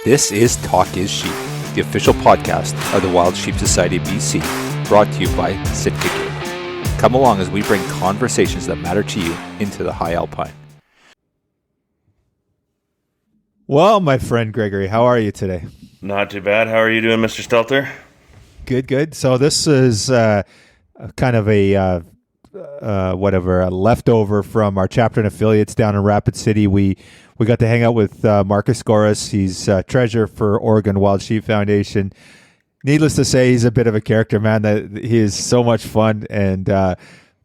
This is Talk is Sheep, the official podcast of the Wild Sheep Society BC, brought to you by Sitka Game. Come along as we bring conversations that matter to you into the high alpine. Well, my friend Gregory, how are you today? Not too bad. How are you doing, Mr. Stelter? Good. So this is kind of a leftover from our chapter and affiliates down in Rapid City. We got to hang out with Marcus Gores. He's treasurer for Oregon WSF Foundation. Needless to say, he's a bit of a character, man. That he is so much fun, and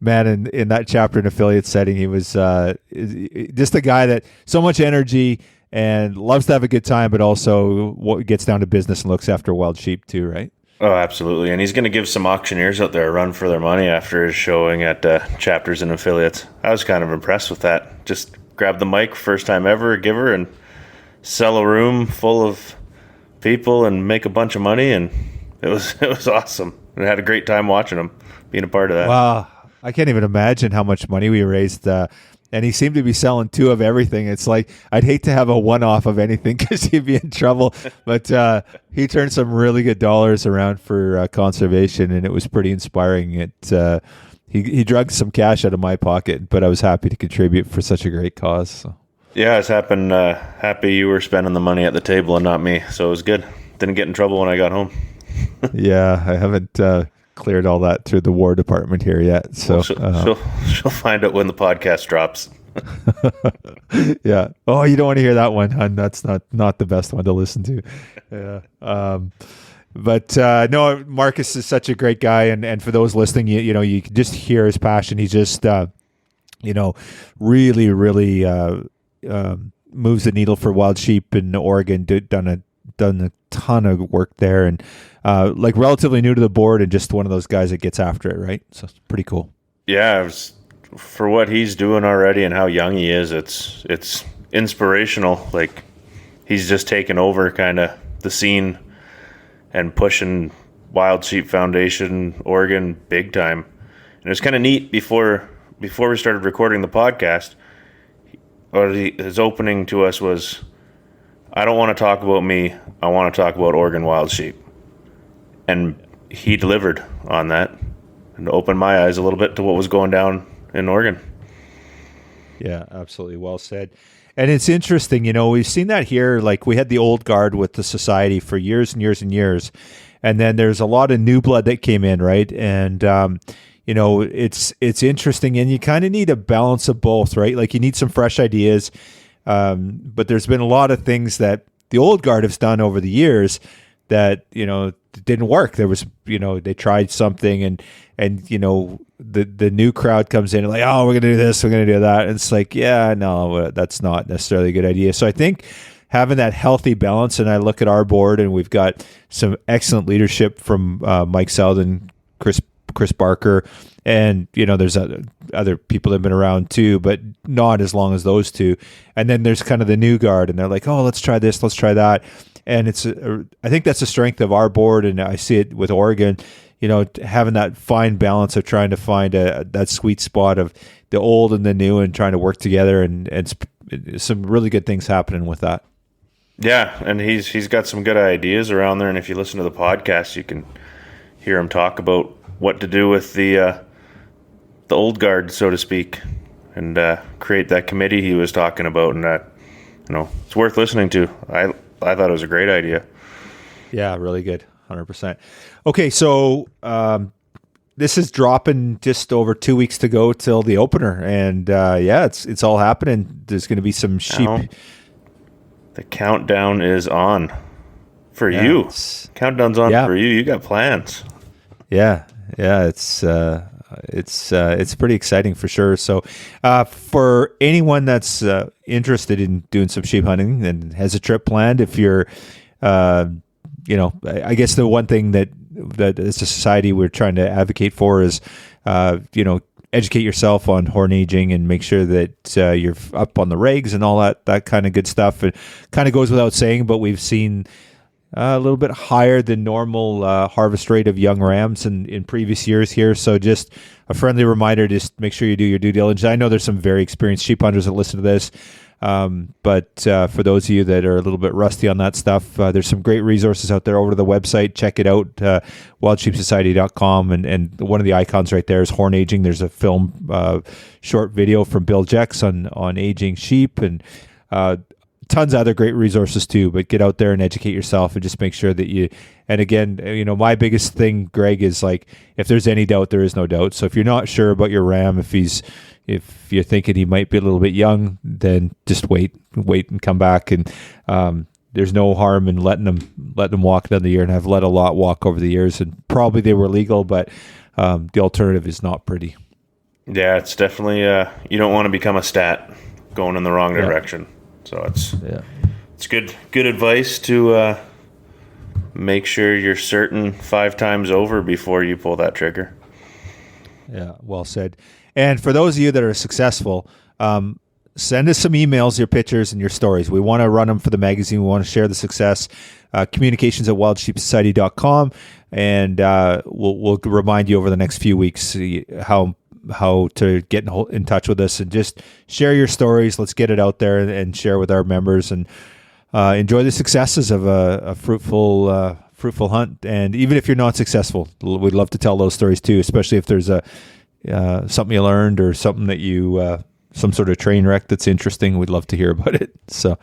man, in that chapter and affiliate setting, he was just a guy that so much energy and loves to have a good time, but also gets down to business and looks after wild sheep too, right? Oh, absolutely. And he's going to give some auctioneers out there a run for their money after his showing at chapters and affiliates. I was kind of impressed with that. Just grab the mic, first time ever, give her, and sell a room full of people and make a bunch of money. And it was awesome. And I had a great time watching him, being a part of that. Wow. I can't even imagine how much money we raised. And he seemed to be selling two of everything. It's like, I'd hate to have a one-off of anything because he'd be in trouble. But he turned some really good dollars around for conservation, and it was pretty inspiring. He drugged some cash out of my pocket, but I was happy to contribute for such a great cause. So. Yeah, I was happy you were spending the money at the table and not me. So it was good. Didn't get in trouble when I got home. Yeah, I haven't cleared all that through the War Department here yet. So well, she'll find out when the podcast drops. Yeah. Oh, you don't want to hear that one, hon. That's not the best one to listen to. Yeah. But no, Marcus is such a great guy, and for those listening, you can just hear his passion. He's just really moves the needle for wild sheep in Oregon. Done a ton of work there, and relatively new to the board, and just one of those guys that gets after it, right? So it's pretty cool. Yeah, for what he's doing already and how young he is, it's inspirational. Like, he's just taken over kind of the scene and pushing Wild Sheep Foundation Oregon big time. And it was kind of neat before we started recording the podcast. His opening to us was, I don't want to talk about me. I want to talk about Oregon wild sheep. And he delivered on that and opened my eyes a little bit to what was going down in Oregon. Yeah, absolutely. Well said. And it's interesting, we've seen that here. Like, we had the old guard with the society for years and years and years. And then there's a lot of new blood that came in, right? And, it's interesting. And you kind of need a balance of both, right? Like, you need some fresh ideas. But there's been a lot of things that the old guard has done over the years that, didn't work. There was, they tried something and the new crowd comes in and like, oh, we're going to do this, we're going to do that. And it's like, yeah, no, that's not necessarily a good idea. So I think having that healthy balance, and I look at our board and we've got some excellent leadership from Mike Selden, Chris Barker, and there's other people that have been around too, but not as long as those two. And then there's kind of the new guard, and they're like, oh, let's try this, let's try that. And I think that's the strength of our board, and I see it with Oregon, having that fine balance of trying to find that sweet spot of the old and the new, and trying to work together, and some really good things happening with that. Yeah, and he's got some good ideas around there, and if you listen to the podcast, you can hear him talk about what to do with the old guard, so to speak, and create that committee he was talking about, and it's worth listening to. I thought it was a great idea. Yeah, really good. 100%. Okay, so this is dropping just over 2 weeks to go till the opener, and it's all happening. There's going to be some sheep. The countdown is on for you. Countdown's on for you. You got plans. Yeah, it's pretty exciting for sure. So for anyone that's interested in doing some sheep hunting and has a trip planned, if you're, I guess the one thing that as a society we're trying to advocate for is, educate yourself on horn aging and make sure that you're up on the regs and all that kind of good stuff. It kind of goes without saying, but we've seen a little bit higher than normal harvest rate of young rams in previous years here. So just a friendly reminder, just make sure you do your due diligence. I know there's some very experienced sheep hunters that listen to this. But for those of you that are a little bit rusty on that stuff, there's some great resources out there over to the website. Check it out, wildsheepsociety.com. And one of the icons right there is horn aging. There's a film short video from Bill Jex on aging sheep, and tons of other great resources too. But get out there and educate yourself, and just make sure that you, and again, my biggest thing, Greg, is like, if there's any doubt, there is no doubt. So if you're not sure about your ram, if you're thinking he might be a little bit young, then just wait and come back. And there's no harm in letting them walk another year. And I've let a lot walk over the years, and probably they were legal, but the alternative is not pretty. Yeah, it's definitely you don't want to become a stat going in the wrong direction. So it's good advice to make sure you're certain 5 times over before you pull that trigger. Yeah, well said. And for those of you that are successful, send us some emails, your pictures, and your stories. We want to run them for the magazine. We want to share the success. Communications@wildsheepsociety.com, and we'll remind you over the next few weeks how to get in touch with us, and just share your stories. Let's get it out there and share with our members, and enjoy the successes of a fruitful hunt. And even if you're not successful, we'd love to tell those stories too, especially if there's something you learned, or something that you some sort of train wreck that's interesting. We'd love to hear about it. So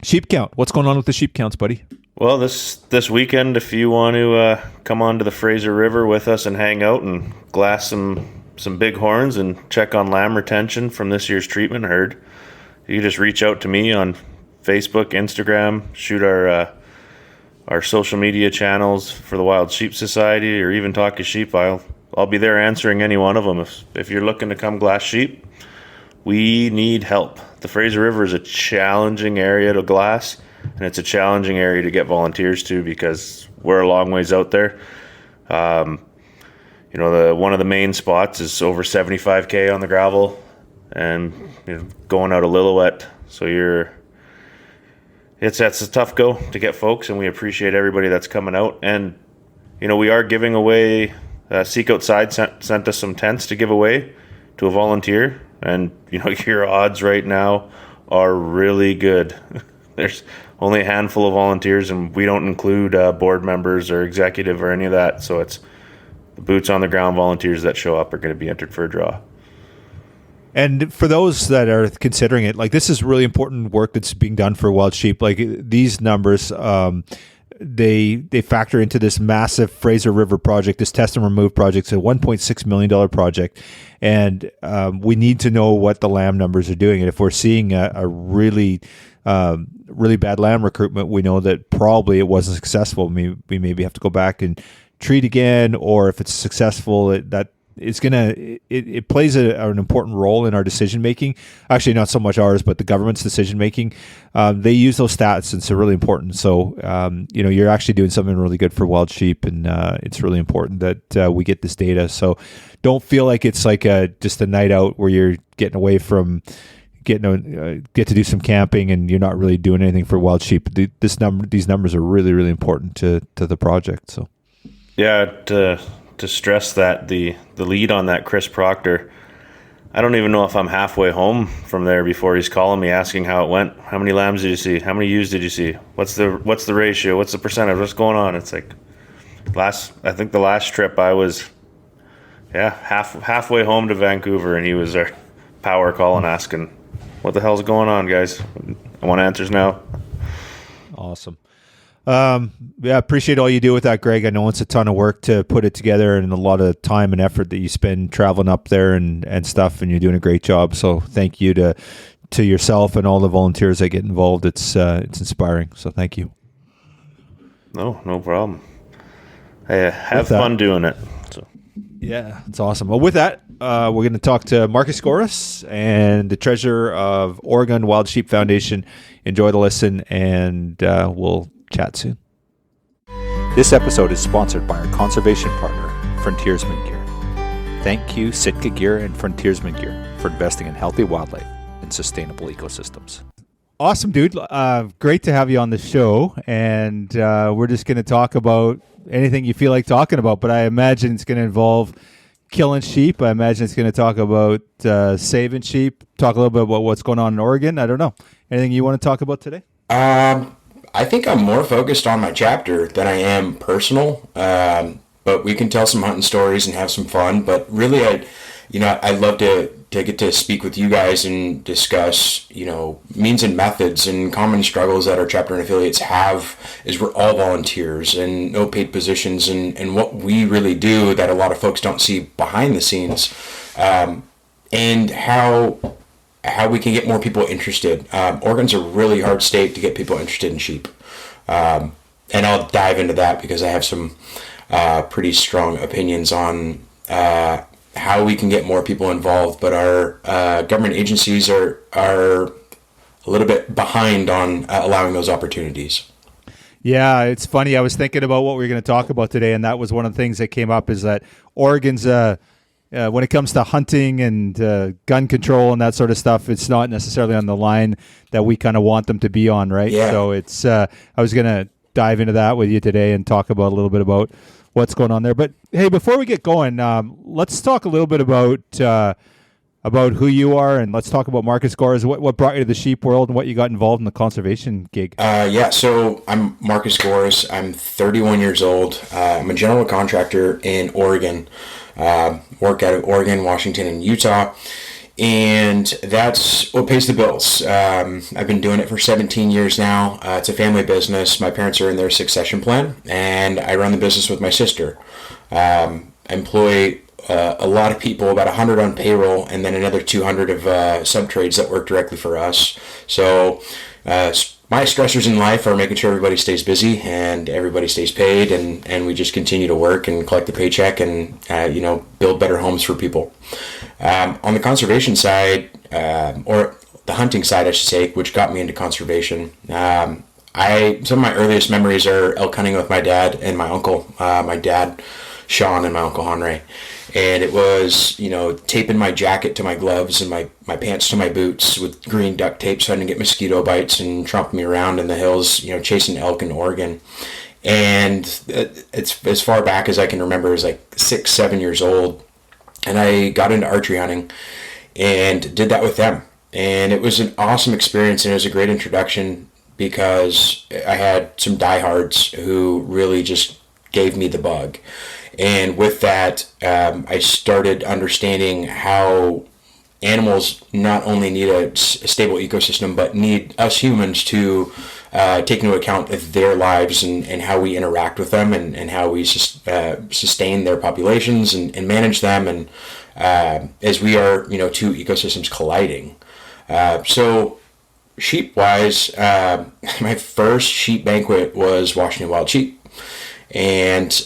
sheep count, what's going on with the sheep counts, buddy? Well, this weekend, if you want to come onto the Fraser River with us and hang out and glass some big horns and check on lamb retention from this year's treatment herd, you can just reach out to me on Facebook, Instagram, shoot our social media channels for the Wild Sheep Society, or even Talk to Sheep. I'll be there answering any one of them. If you're looking to come glass sheep, we need help. The Fraser River is a challenging area to glass, and it's a challenging area to get volunteers to, because we're a long ways out there. One of the main spots is over 75K on the gravel, and going out of Lillooet. So that's a tough go to get folks, and we appreciate everybody that's coming out. And we are giving away. Seek Outside sent us some tents to give away to a volunteer, and your odds right now are really good. There's only a handful of volunteers, and we don't include board members or executive or any of that. So it's the boots on the ground volunteers that show up are going to be entered for a draw. And for those that are considering it, like, this is really important work that's being done for wild sheep. Like, these numbers, they factor into this massive Fraser River project, this test and remove project. It's a $1.6 million project. And we need to know what the lamb numbers are doing. And if we're seeing a really bad lamb recruitment, we know that probably it wasn't successful. We maybe have to go back and treat again, or if it's successful, it plays an important role in our decision making. Actually, not so much ours, but the government's decision making. They use those stats, and it's really important. So you're actually doing something really good for wild sheep, and it's really important that we get this data. So don't feel like it's like just a night out where you're getting away from get to do some camping and you're not really doing anything for wild sheep. These numbers are really, really important to the project. So yeah, to stress that the lead on that, Chris Proctor, I don't even know if I'm halfway home from there before he's calling me asking how it went. How many lambs did you see? How many ewes did you see? What's the ratio? What's the percentage? What's going on? It's like I think the last trip I was halfway home to Vancouver, and he was our power calling asking, what the hell's going on, guys? I want answers now. Awesome. Appreciate all you do with that, Greg. I know it's a ton of work to put it together, and a lot of time and effort that you spend traveling up there and stuff, and you're doing a great job. So thank you to yourself and all the volunteers that get involved. It's inspiring. So thank you. No problem. I have fun doing it. So. Yeah, it's awesome. Well, with that, we're going to talk to Marcus Gores, and the treasurer of Oregon Wild Sheep Foundation. Enjoy the listen, and we'll chat soon. This episode is sponsored by our conservation partner, Frontiersman Gear. Thank you, Sitka Gear and Frontiersman Gear, for investing in healthy wildlife and sustainable ecosystems. Awesome, dude. Great to have you on the show, and we're just going to talk about anything you feel like talking about, but I imagine it's going to involve killing sheep. I imagine it's going to talk about saving sheep, talk a little bit about what's going on in Oregon. I don't know. Anything you want to talk about today? I think I'm more focused on my chapter than I am personal. But we can tell some hunting stories and have some fun. But really, I'd love to get to speak with you guys and discuss, means and methods and common struggles that our chapter and affiliates have, is we're all volunteers and no paid positions, and what we really do that a lot of folks don't see behind the scenes, and how we can get more people interested. Oregon's a really hard state to get people interested in sheep. And I'll dive into that because I have some pretty strong opinions on how we can get more people involved, but our government agencies are a little bit behind on allowing those opportunities. Yeah, it's funny. I was thinking about what we were going to talk about today, and that was one of the things that came up, is that Oregon's, when it comes to hunting and gun control and that sort of stuff, it's not necessarily on the line that we kind of want them to be on, right? Yeah. So it's I was going to dive into that with you today and talk about a little bit about what's going on there. But hey, before we get going, let's talk a little bit about who you are, and let's talk about Marcus Gores. What brought you to the sheep world and what you got involved in the conservation gig? So I'm Marcus Gores. I'm 31 years old. I'm a general contractor in Oregon. Work out of Oregon, Washington, and Utah. And that's what pays the bills. I've been doing it for 17 years now. It's a family business. My parents are in their succession plan, and I run the business with my sister. I employ a lot of people, about 100 on payroll, and then another 200 of sub-trades that work directly for us. So my stressors in life are making sure everybody stays busy and everybody stays paid, and we just continue to work and collect the paycheck and build better homes for people. On the conservation side, or the hunting side, I should say, which got me into conservation, some of my earliest memories are elk hunting with my dad and my uncle, my dad Sean and my uncle Henry. And it was, taping my jacket to my gloves and my pants to my boots with green duct tape so I didn't get mosquito bites, and tromping me around in the hills, chasing elk in Oregon. And it's as far back as I can remember. It was like 6, 7 years old. And I got into archery hunting and did that with them. And it was an awesome experience, and it was a great introduction because I had some diehards who really just gave me the bug. And with that, I started understanding how animals not only need a stable ecosystem, but need us humans to take into account their lives and how we interact with them, and how we sustain their populations and manage them, and as we are, two ecosystems colliding. So sheep-wise, my first sheep banquet was Washington Wild Sheep. And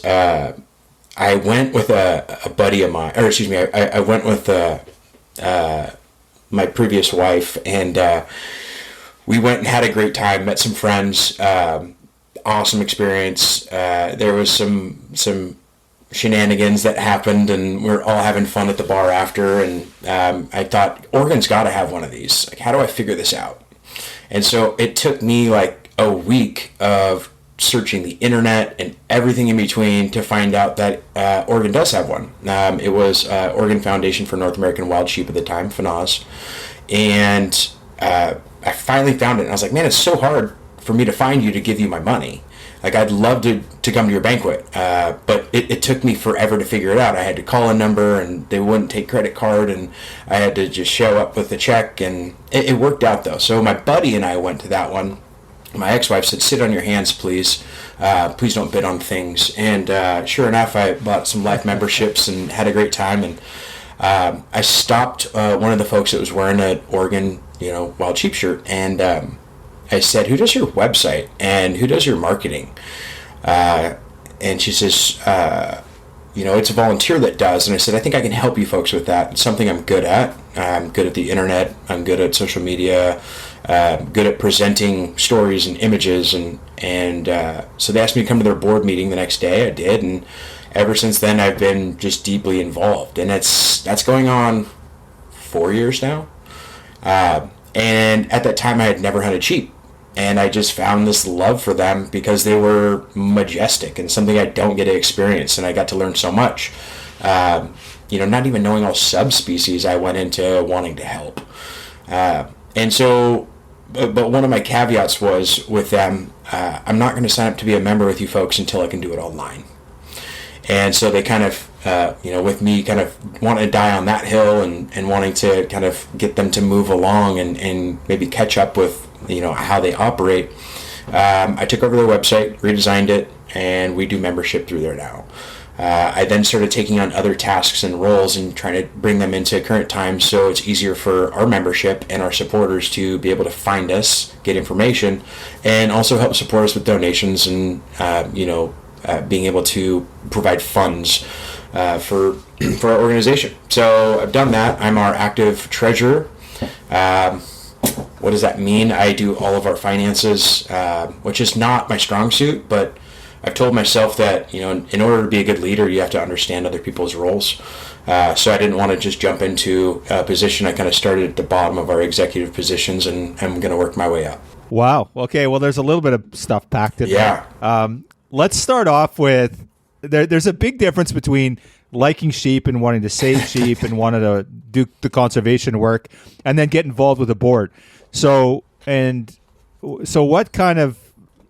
I went with a buddy of mine, I went with my previous wife, and we went and had a great time, met some friends, awesome experience. There was some shenanigans that happened, and we're all having fun at the bar after, and I thought, Oregon's got to have one of these. Like, how do I figure this out? And so it took me like a week of searching the internet and everything in between to find out that Oregon does have one. It was Oregon Foundation for North American Wild Sheep at the time, FNAWS. And I finally found it, and I was like, man, it's so hard for me to find you to give you my money. Like, I'd love to come to your banquet, but it took me forever to figure it out. I had to call a number, and they wouldn't take credit card, and I had to just show up with a check, and it worked out, though. So my buddy and I went to that one. My ex-wife said, sit on your hands, please. Please don't bid on things. And sure enough, I bought some life memberships and had a great time. And I stopped one of the folks that was wearing an Oregon, Wild Sheep shirt. And I said, who does your website and who does your marketing? And she says, it's a volunteer that does. And I said, I think I can help you folks with that. It's something I'm good at. I'm good at the internet. I'm good at social media. Good at presenting stories and images, and so they asked me to come to their board meeting the next day. I did, and ever since then I've been just deeply involved, and that's going on 4 years now. And at that time I had never hunted sheep, and I just found this love for them because they were majestic and something I don't get to experience, and I got to learn so much. not even knowing all subspecies, I went into wanting to help. And so, but one of my caveats was with them, I'm not going to sign up to be a member with you folks until I can do it online. And so they kind of, with me kind of wanting to die on that hill and wanting to kind of get them to move along and maybe catch up with, how they operate, I took over their website, redesigned it, and we do membership through there now. I then started taking on other tasks and roles and trying to bring them into current times so it's easier for our membership and our supporters to be able to find us, get information, and also help support us with donations and, being able to provide funds for our organization. So I've done that. I'm our active treasurer. What does that mean? I do all of our finances, which is not my strong suit, but I've told myself that, in order to be a good leader, you have to understand other people's roles. So I didn't want to just jump into a position. I kind of started at the bottom of our executive positions, and I'm going to work my way up. Wow. Okay. Well, there's a little bit of stuff packed in there. Let's start off with, there's a big difference between liking sheep and wanting to save sheep and wanting to do the conservation work and then get involved with the board. So what kind of,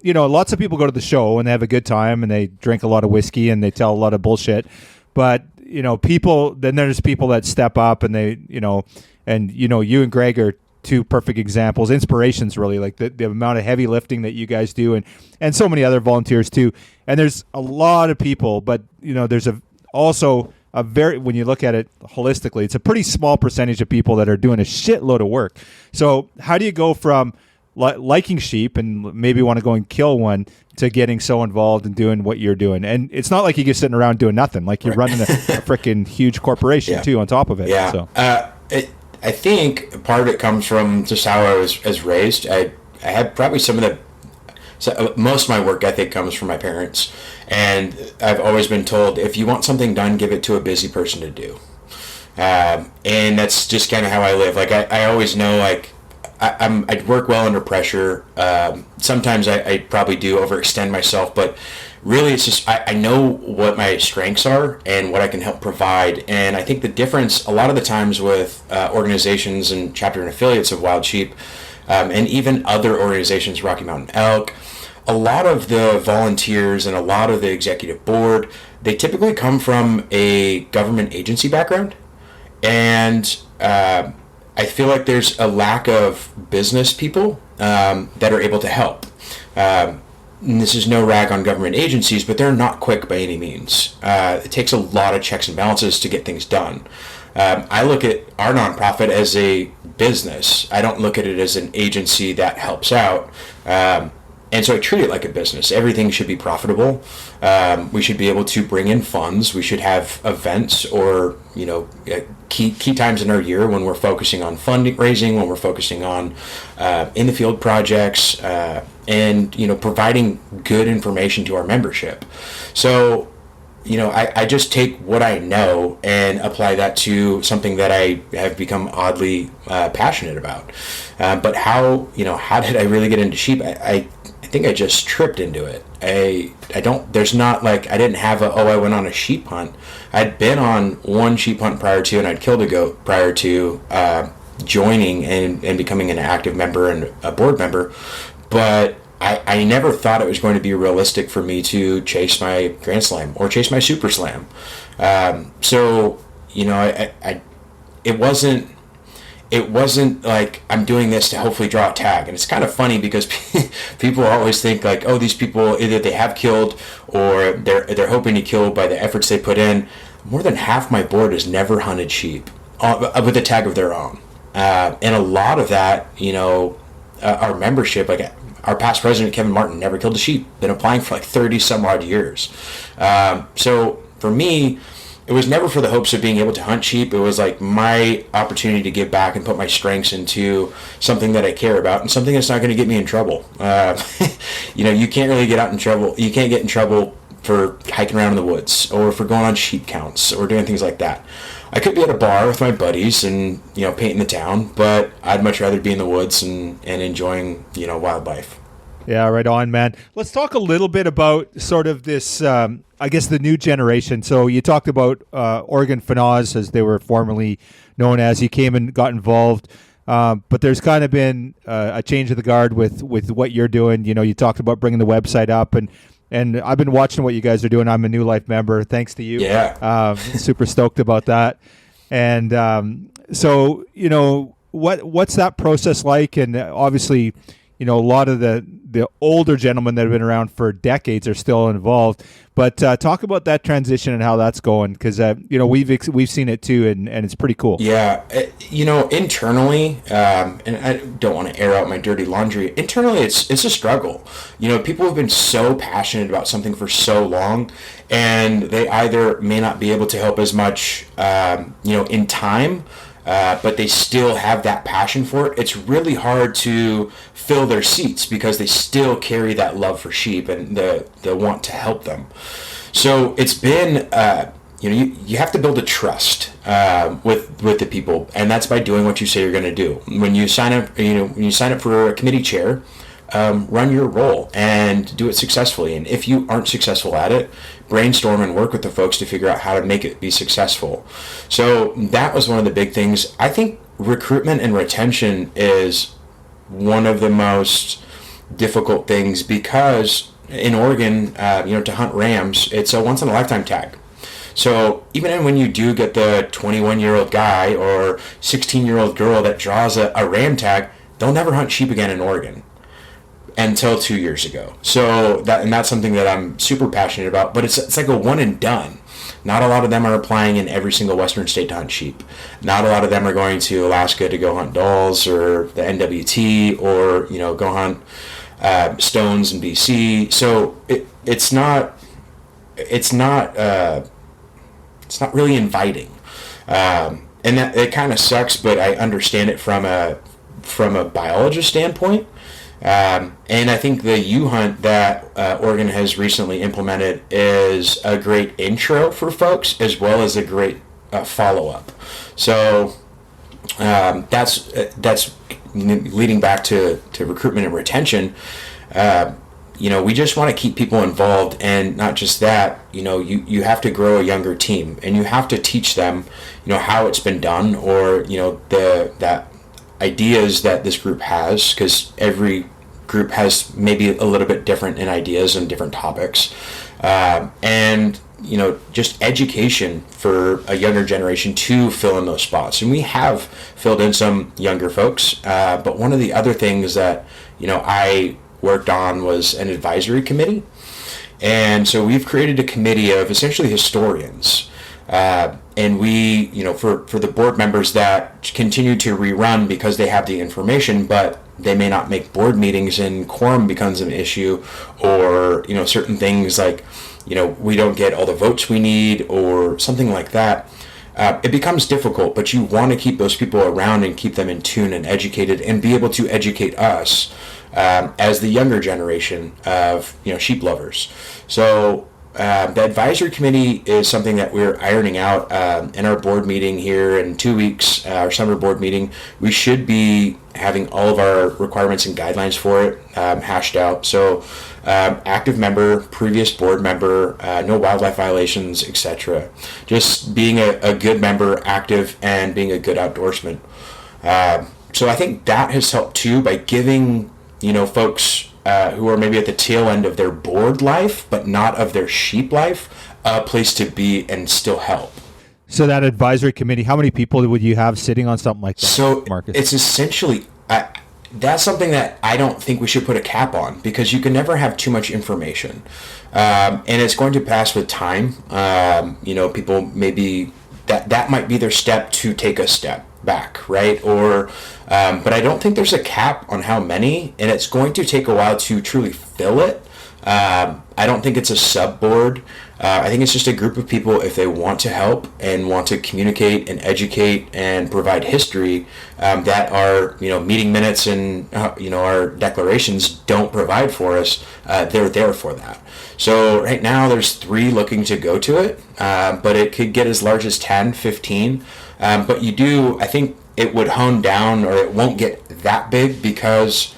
lots of people go to the show and they have a good time and they drink a lot of whiskey and they tell a lot of bullshit. But, then there's people that step up and they, you and Greg are two perfect examples, inspirations really, like the amount of heavy lifting that you guys do and so many other volunteers too. And there's a lot of people, but, there's also a very, when you look at it holistically, it's a pretty small percentage of people that are doing a shitload of work. So how do you go from liking sheep and maybe want to go and kill one to getting so involved and doing what you're doing? And it's not like you're just sitting around doing nothing. Like you're running a freaking huge corporation too on top of it. Yeah. So. I think part of it comes from just how I was raised. I had probably most of my work ethic comes from my parents. And I've always been told, if you want something done, give it to a busy person to do. And that's just kind of how I live. Like I always know, like, I'd work well under pressure. Sometimes I probably do overextend myself, but really it's just I know what my strengths are and what I can help provide. And I think the difference a lot of the times with organizations and chapter and affiliates of Wild Sheep, and even other organizations, Rocky Mountain Elk, a lot of the volunteers and a lot of the executive board, they typically come from a government agency background. And I feel like there's a lack of business people that are able to help. And this is no rag on government agencies, but they're not quick by any means. It takes a lot of checks and balances to get things done. I look at our nonprofit as a business. I don't look at it as an agency that helps out. And so I treat it like a business. Everything should be profitable. We should be able to bring in funds. We should have events or, key times in our year when we're focusing on fundraising, when we're focusing on in the field projects, and, providing good information to our membership. So, I just take what I know and apply that to something that I have become oddly passionate about. But how did I really get into sheep? I think I just tripped into it. I didn't have I went on a sheep hunt. I'd been on one sheep hunt prior to, and I'd killed a goat prior to joining and becoming an active member and a board member. But I never thought it was going to be realistic for me to chase my Grand Slam or chase my Super Slam. It wasn't like I'm doing this to hopefully draw a tag. And it's kind of funny because people always think like, oh, these people, either they have killed or they're hoping to kill by the efforts they put in. More than half my board has never hunted sheep with a tag of their own. And a lot of that, our membership, like our past president, Kevin Martin, never killed a sheep. Been applying for like 30 some odd years. So for me, it was never for the hopes of being able to hunt sheep. It was like my opportunity to give back and put my strengths into something that I care about and something that's not going to get me in trouble. You can't really get out in trouble. You can't get in trouble for hiking around in the woods or for going on sheep counts or doing things like that. I could be at a bar with my buddies and, painting the town, but I'd much rather be in the woods and enjoying, wildlife. Yeah, right on, man. Let's talk a little bit about sort of this, I guess, the new generation. So you talked about Oregon Fanaz, as they were formerly known as. You came and got involved, but there's kind of been a change of the guard with what you're doing. You know, you talked about bringing the website up, and I've been watching what you guys are doing. I'm a New Life member, thanks to you. Yeah. Super stoked about that. And so, you know, what's that process like? And obviously, you know, a lot of the older gentlemen that have been around for decades are still involved. But talk about that transition and how that's going, because you know, we've seen it too, and it's pretty cool. Yeah, you know, internally, and I don't want to air out my dirty laundry. Internally, it's a struggle. You know, people have been so passionate about something for so long, and they either may not be able to help as much, you know, in time. But they still have that passion for it. It's really hard to fill their seats because they still carry that love for sheep and the want to help them. So it's been, you know, you have to build a trust with the people, and that's by doing what you say you're going to do. When you sign up, you know, when you sign up for a committee chair, run your role and do it successfully. And if you aren't successful at it, brainstorm and work with the folks to figure out how to make it be successful. So that was one of the big things. I think recruitment and retention is one of the most difficult things because in Oregon, you know, to hunt rams, it's a once in a lifetime tag. So even when you do get the 21-year-old guy or 16-year-old girl that draws a ram tag, they'll never hunt sheep again in Oregon until 2 years ago. So that's something that I'm super passionate about, but it's like a one and done. Not a lot of them are applying in every single Western state to hunt sheep. Not a lot of them are going to Alaska to go hunt Dulls or the NWT or, you know, go hunt stones in BC. So it's not really inviting. And that it kind of sucks, but I understand it from a biologist standpoint. And I think the U-Hunt that Oregon has recently implemented is a great intro for folks as well as a great follow-up. So that's leading back to recruitment and retention. You know, we just want to keep people involved, and not just that, you know, you have to grow a younger team, and you have to teach them, you know, how it's been done, or, you know, that ideas that this group has, because every group has maybe a little bit different in ideas and different topics, and, you know, just education for a younger generation to fill in those spots. And we have filled in some younger folks, but one of the other things that, you know, I worked on was an advisory committee. And so we've created a committee of essentially historians. And we, you know, for the board members that continue to rerun because they have the information, but they may not make board meetings and quorum becomes an issue, or, you know, certain things like, you know, we don't get all the votes we need or something like that. It becomes difficult, but you want to keep those people around and keep them in tune and educated and be able to educate us as the younger generation of, you know, sheep lovers. So the advisory committee is something that we're ironing out in our board meeting here in 2 weeks, our summer board meeting. We should be having all of our requirements and guidelines for it hashed out. So active member, previous board member, no wildlife violations, etc. Just being a good member, active, and being a good outdoorsman. So I think that has helped too by giving, you know, folks who are maybe at the tail end of their board life, but not of their sheep life, a place to be and still help. So that advisory committee, how many people would you have sitting on something like that, So Marcus? it's essentially, that's something that I don't think we should put a cap on, because you can never have too much information. And it's going to pass with time. You know, people maybe, that might be their step to take a step back, right? Or but I don't think there's a cap on how many, and it's going to take a while to truly fill it. I don't think it's a sub board. I think it's just a group of people, if they want to help and want to communicate and educate and provide history, that our, you know, meeting minutes and you know, our declarations don't provide for us. They're there for that. So right now there's 3 looking to go to it, but it could get as large as 10, 15. But you do, I think it would hone down, or it won't get that big, because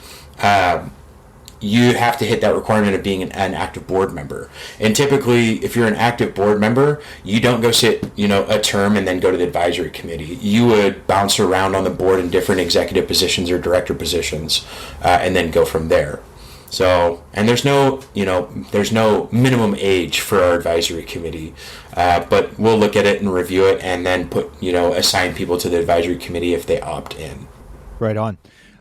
you have to hit that requirement of being an active board member. And typically, if you're an active board member, you don't go sit, a term and then go to the advisory committee. You would bounce around on the board in different executive positions or director positions, and then go from there. So, and there's no minimum age for our advisory committee, but we'll look at it and review it, and then assign people to the advisory committee if they opt in. Right on.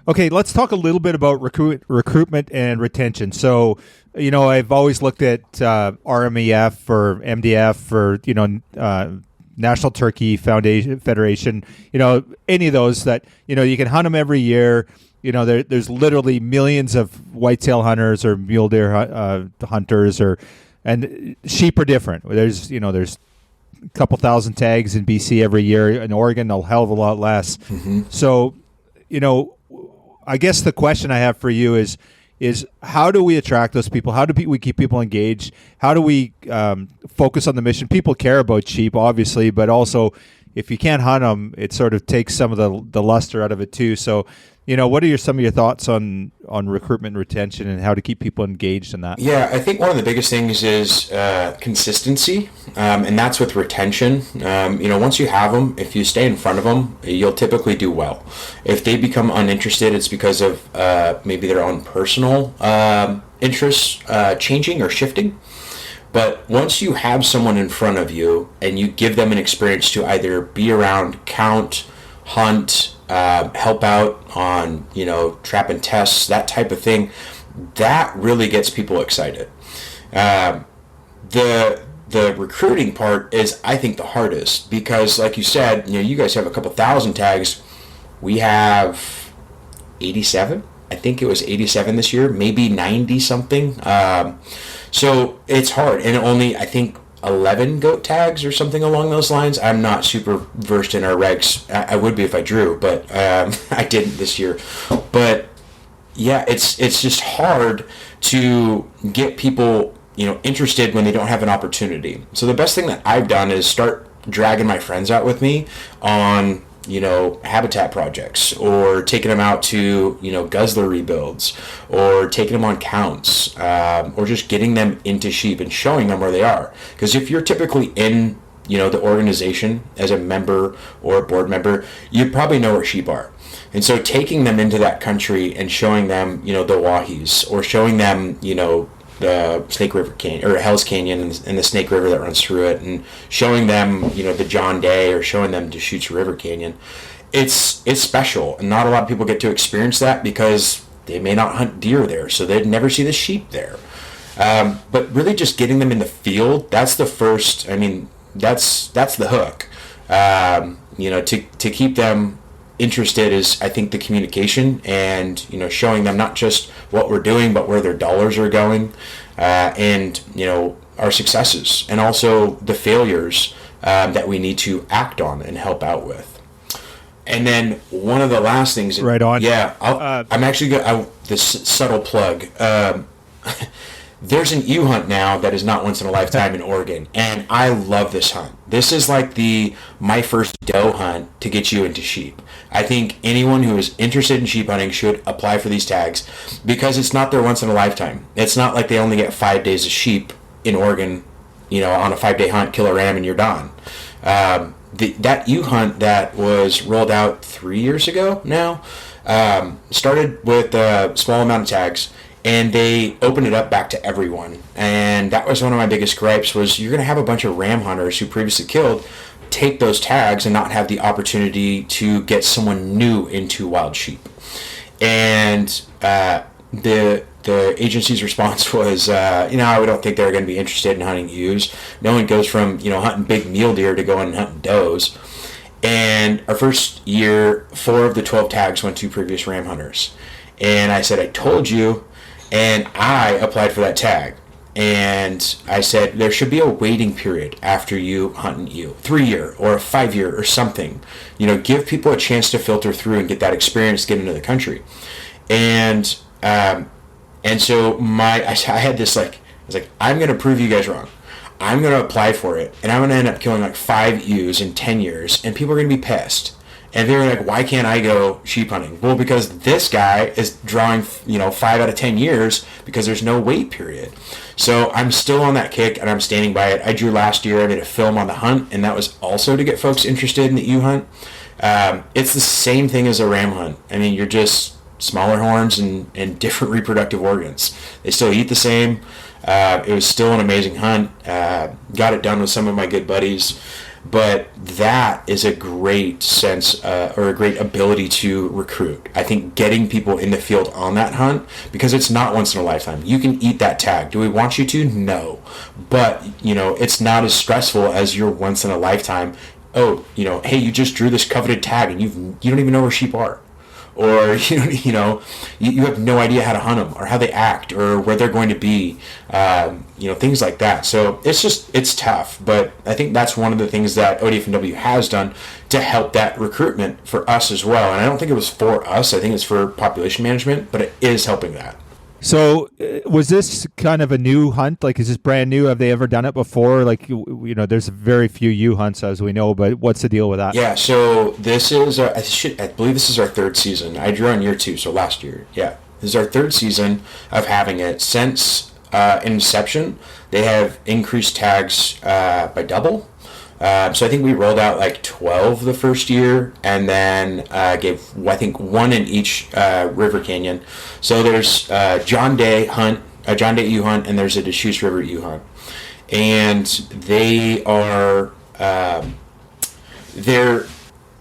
Okay, let's talk a little bit about recruitment and retention. So, I've always looked at RMEF or MDF or, National Turkey Federation, any of those that, you can hunt them every year. There's literally millions of whitetail hunters or mule deer hunters, and sheep are different. There's a couple thousand tags in BC every year. In Oregon, a hell of a lot less. Mm-hmm. So, I guess the question I have for you is how do we attract those people? How do we keep people engaged? How do we focus on the mission? People care about sheep, obviously, but also if you can't hunt them, it sort of takes some of the luster out of it too. So, what are some of your thoughts on recruitment and retention and how to keep people engaged in that? Yeah, I think one of the biggest things is consistency, and that's with retention. Once you have them, if you stay in front of them, you'll typically do well. If they become uninterested, it's because of maybe their own personal interests changing or shifting. But once you have someone in front of you and you give them an experience to either be around, count, hunt, help out on, trap and tests, that type of thing, that really gets people excited. The recruiting part is, I think, the hardest because, like you said, you guys have a couple thousand tags. We have 87. I think it was 87 this year, maybe 90 something. So it's hard, and only, I think, 11 goat tags or something along those lines. I'm not super versed in our regs. I would be if I drew, but I didn't this year. But yeah, it's just hard to get people interested when they don't have an opportunity. So the best thing that I've done is start dragging my friends out with me on habitat projects, or taking them out to guzzler rebuilds, or taking them on counts, or just getting them into sheep and showing them where they are. Because if you're typically in the organization as a member or a board member, you probably know where sheep are. And so taking them into that country and showing them the Wahis, or showing them the Snake River Canyon or Hell's Canyon and the Snake River that runs through it, and showing them the John Day, or showing them Deschutes River Canyon, it's special, and not a lot of people get to experience that because they may not hunt deer there, so they'd never see the sheep there. But really just getting them in the field, that's the first, that's the hook. To keep them interested is, I think, the communication, and showing them not just what we're doing, but where their dollars are going, and our successes, and also the failures that we need to act on and help out with. And then one of the last things, right on. Yeah, I'm actually going. This subtle plug. There's an ewe hunt now that is not once in a lifetime in Oregon, and I love this hunt. This is like my first doe hunt to get you into sheep. I think anyone who is interested in sheep hunting should apply for these tags, because it's not their once in a lifetime. It's not like they only get 5 days of sheep in Oregon, on a 5-day hunt, kill a ram and you're done. That ewe hunt that was rolled out 3 years ago now started with a small amount of tags, and they opened it up back to everyone. And that was one of my biggest gripes, was you're going to have a bunch of ram hunters who previously killed take those tags and not have the opportunity to get someone new into wild sheep. And the agency's response was, we don't think they're going to be interested in hunting ewes. No one goes from, hunting big mule deer to going and hunting does. And our first year, 4 of the 12 tags went to previous ram hunters. And I said, I told you. And I applied for that tag. And I said, there should be a waiting period after you hunt an ewe, 3-year or a 5-year or something. Give people a chance to filter through and get that experience, get into the country. And so I had this, I was like, I'm going to prove you guys wrong. I'm going to apply for it, and I'm going to end up killing 5 ewes in 10 years, and people are going to be pissed. And they were like, why can't I go sheep hunting? Well, because this guy is drawing, 5 out of 10 years because there's no wait period. So I'm still on that kick and I'm standing by it. I drew last year. I did a film on the hunt, and that was also to get folks interested in the ewe hunt. It's the same thing as a ram hunt. I mean, you're just smaller horns and different reproductive organs. They still eat the same. It was still an amazing hunt. Got it done with some of my good buddies. But that is a great sense or a great ability to recruit. I think getting people in the field on that hunt, because it's not once in a lifetime. You can eat that tag. Do we want you to? No. But, it's not as stressful as your once in a lifetime. Oh, hey, you just drew this coveted tag and you don't even know where sheep are. Or, you have no idea how to hunt them or how they act or where they're going to be, things like that. So it's tough. But I think that's one of the things that ODFW has done to help that recruitment for us as well. And I don't think it was for us. I think it's for population management, but it is helping that. So was this kind of a new hunt? Like, is this brand new? Have they ever done it before? Like, there's very few ewe hunts, as we know, but what's the deal with that? Yeah, so this is, I believe this is our third season. I drew on year 2, so last year. Yeah, this is our third season of having it. Since inception, they have increased tags by double. So I think we rolled out like 12 the first year, and then gave, I think, 1 in each river canyon. So there's John Day ewe hunt, and there's a Deschutes River ewe hunt. And they are, they're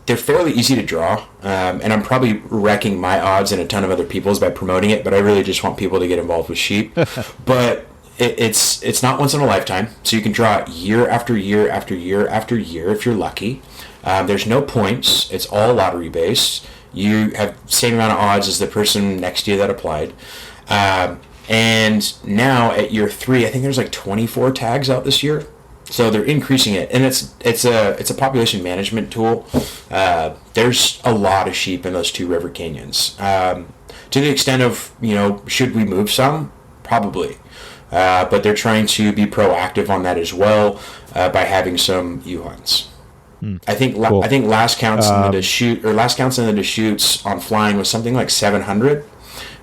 fairly easy to draw, and I'm probably wrecking my odds and a ton of other people's by promoting it, but I really just want people to get involved with sheep. But it's not once in a lifetime, so you can draw it year after year after year after year if you're lucky. There's no points. It's all lottery based. You have the same amount of odds as the person next to you that applied. And now at year 3, I think there's like 24 tags out this year. So they're increasing it, and it's a population management tool. There's a lot of sheep in those 2 river canyons. To the extent of, should we move some? Probably. But they're trying to be proactive on that as well by having some ewe hunts. I think Cool. I think last counts in the Deschutes on flying was something like 700,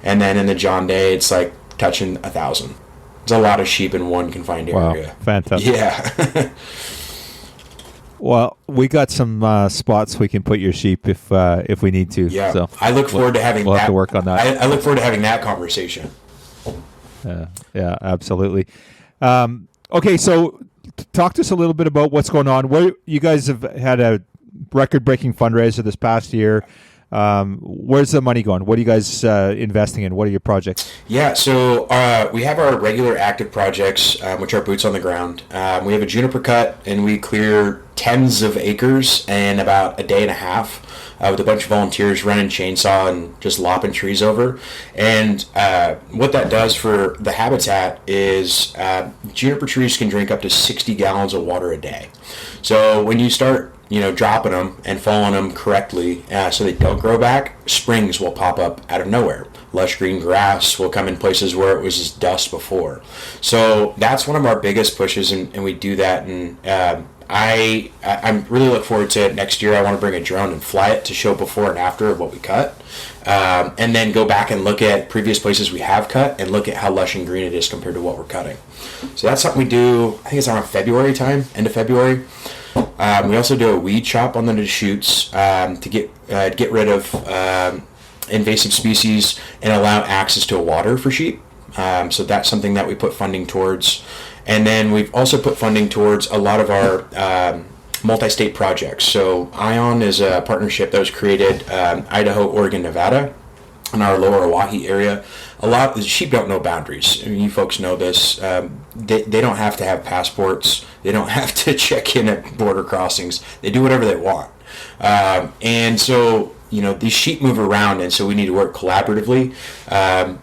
and then in the John Day it's like touching 1,000. It's a lot of sheep in one confined area. Wow, fantastic. Yeah. Well, we got some spots we can put your sheep if we need to. Yeah. So I look forward to having we'll that. have to work on that. I look forward to having that conversation. Yeah, absolutely. Okay, so talk to us a little bit about what's going on. Where you guys have had a record-breaking fundraiser this past year. Where's the money going? What are you guys investing in? What are your projects? Yeah, so we have our regular active projects, which are boots on the ground. We have a juniper cut, and we clear tens of acres in about a day and a half with a bunch of volunteers running chainsaw and just lopping trees over. And what that does for the habitat is juniper trees can drink up to 60 gallons of water a day. So when you start dropping them and following them correctly so they don't grow back, springs will pop up out of nowhere. Lush green grass will come in places where it was just dust before. So that's one of our biggest pushes, and we do that. And I'm really look forward to next year. I want to bring a drone and fly it to show before and after of what we cut, and then go back and look at previous places we have cut and look at how lush and green it is compared to what we're cutting. So that's something we do. I think it's around February time, end of February. We also do a weed chop on the Deschutes to get rid of invasive species and allow access to water for sheep. So that's something that we put funding towards. And then we've also put funding towards a lot of our multi-state projects. So ION is a partnership that was created Idaho, Oregon, Nevada, in our lower Oahe area. A lot of the sheep don't know boundaries. I mean, you folks know this. They don't have to have passports. They don't have to check in at border crossings. They do whatever they want. And so, these sheep move around, and so we need to work collaboratively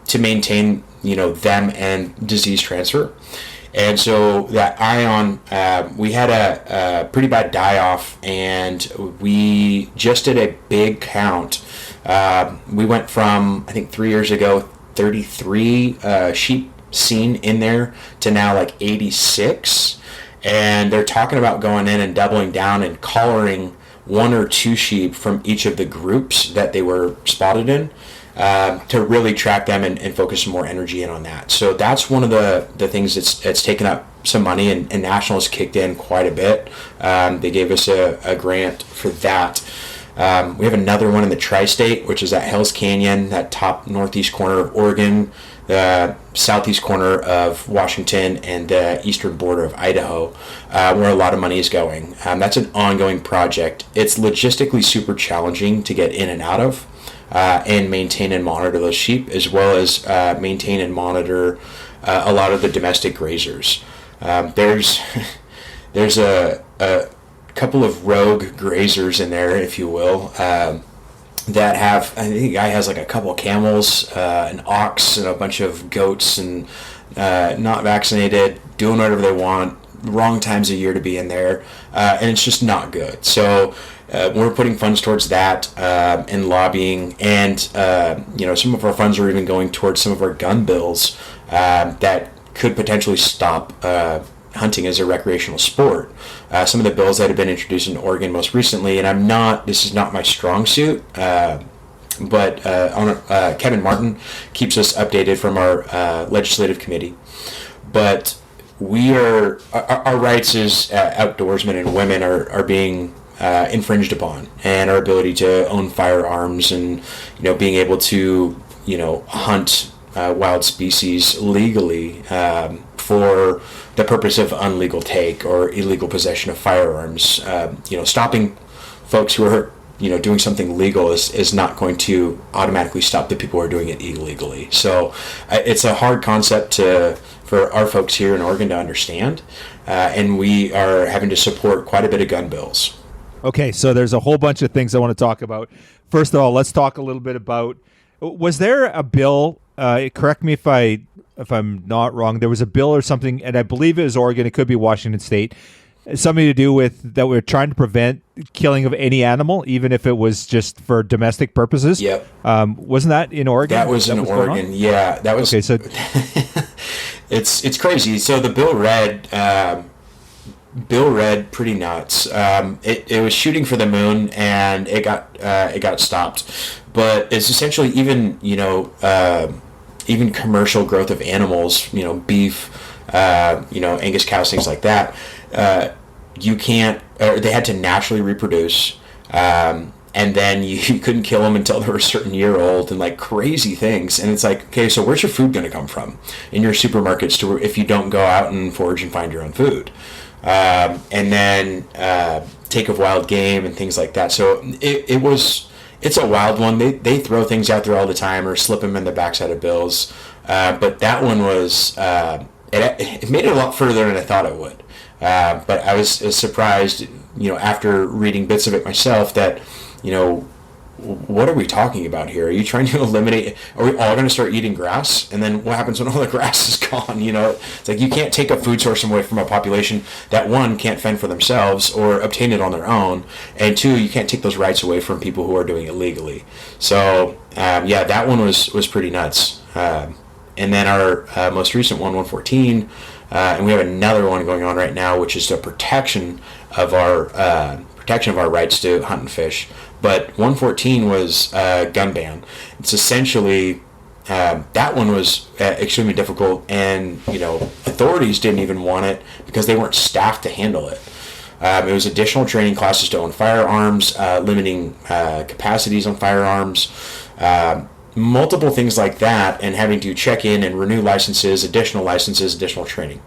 to maintain, them and disease transfer. And so that ION, we had a pretty bad die-off, and we just did a big count. We went from, I think 3 years ago, 33 sheep seen in there to now like 86. And they're talking about going in and doubling down and collaring one or two sheep from each of the groups that they were spotted in, to really track them and focus more energy in on that. So that's one of the things that's taken up some money, and Nationals kicked in quite a bit. They gave us a grant for that. We have another one in the tri-state, which is at Hells Canyon, that top northeast corner of Oregon, the southeast corner of Washington, and the eastern border of Idaho, where a lot of money is going. That's an ongoing project. It's logistically super challenging to get in and out of, and maintain and monitor those sheep, as well as maintain and monitor a lot of the domestic grazers. There's a couple of rogue grazers in there, if you will, that have, I think the guy has like a couple of camels, an ox, and a bunch of goats, and not vaccinated, doing whatever they want, wrong times of year to be in there, and it's just not good. So we're putting funds towards that, and lobbying, and some of our funds are even going towards some of our gun bills that could potentially stop hunting as a recreational sport. Some of the bills that have been introduced in Oregon most recently, and this is not my strong suit, but Kevin Martin keeps us updated from our legislative committee. But our rights as outdoorsmen and women are being infringed upon, and our ability to own firearms, and being able to hunt wild species legally for the purpose of unlegal take or illegal possession of firearms. Stopping folks who are doing something legal is not going to automatically stop the people who are doing it illegally. So it's a hard concept for our folks here in Oregon to understand, and we are having to support quite a bit of gun bills. Okay, so there's a whole bunch of things I want to talk about. First of all, let's talk a little bit about, was there a bill, correct me if I'm not wrong, there was a bill or something, and I believe it was Oregon, it could be Washington State, something to do with that we're trying to prevent killing of any animal, even if it was just for domestic purposes. Yep. Wasn't that in Oregon? That was in Oregon. Yeah, that was. Okay, so it's crazy. So the bill read pretty nuts. It was shooting for the moon, and it got stopped. But it's essentially even commercial growth of animals, beef, Angus cows, things like that. You can't. They had to naturally reproduce, and then you couldn't kill them until they were a certain year old, and like crazy things. And it's like, okay, so where's your food going to come from in your supermarkets if you don't go out and forage and find your own food? And then take of wild game and things like that. So it's a wild one. They throw things out there all the time or slip them in the backside of bills. But that one was, it made it a lot further than I thought it would. But I was surprised, after reading bits of it myself, that, what are we talking about here? Are you trying to eliminate, are we all going to start eating grass? And then what happens when all the grass is gone? It's like you can't take a food source away from a population that, one, can't fend for themselves or obtain it on their own, and two, you can't take those rights away from people who are doing it legally. So, that one was pretty nuts. And then our most recent one, 114, and we have another one going on right now, which is the protection of our rights to hunt and fish. But 114 was gun ban. It's essentially, that one was extremely difficult, and authorities didn't even want it because they weren't staffed to handle it. It was additional training classes to own firearms, limiting capacities on firearms, multiple things like that, and having to check in and renew licenses, additional training.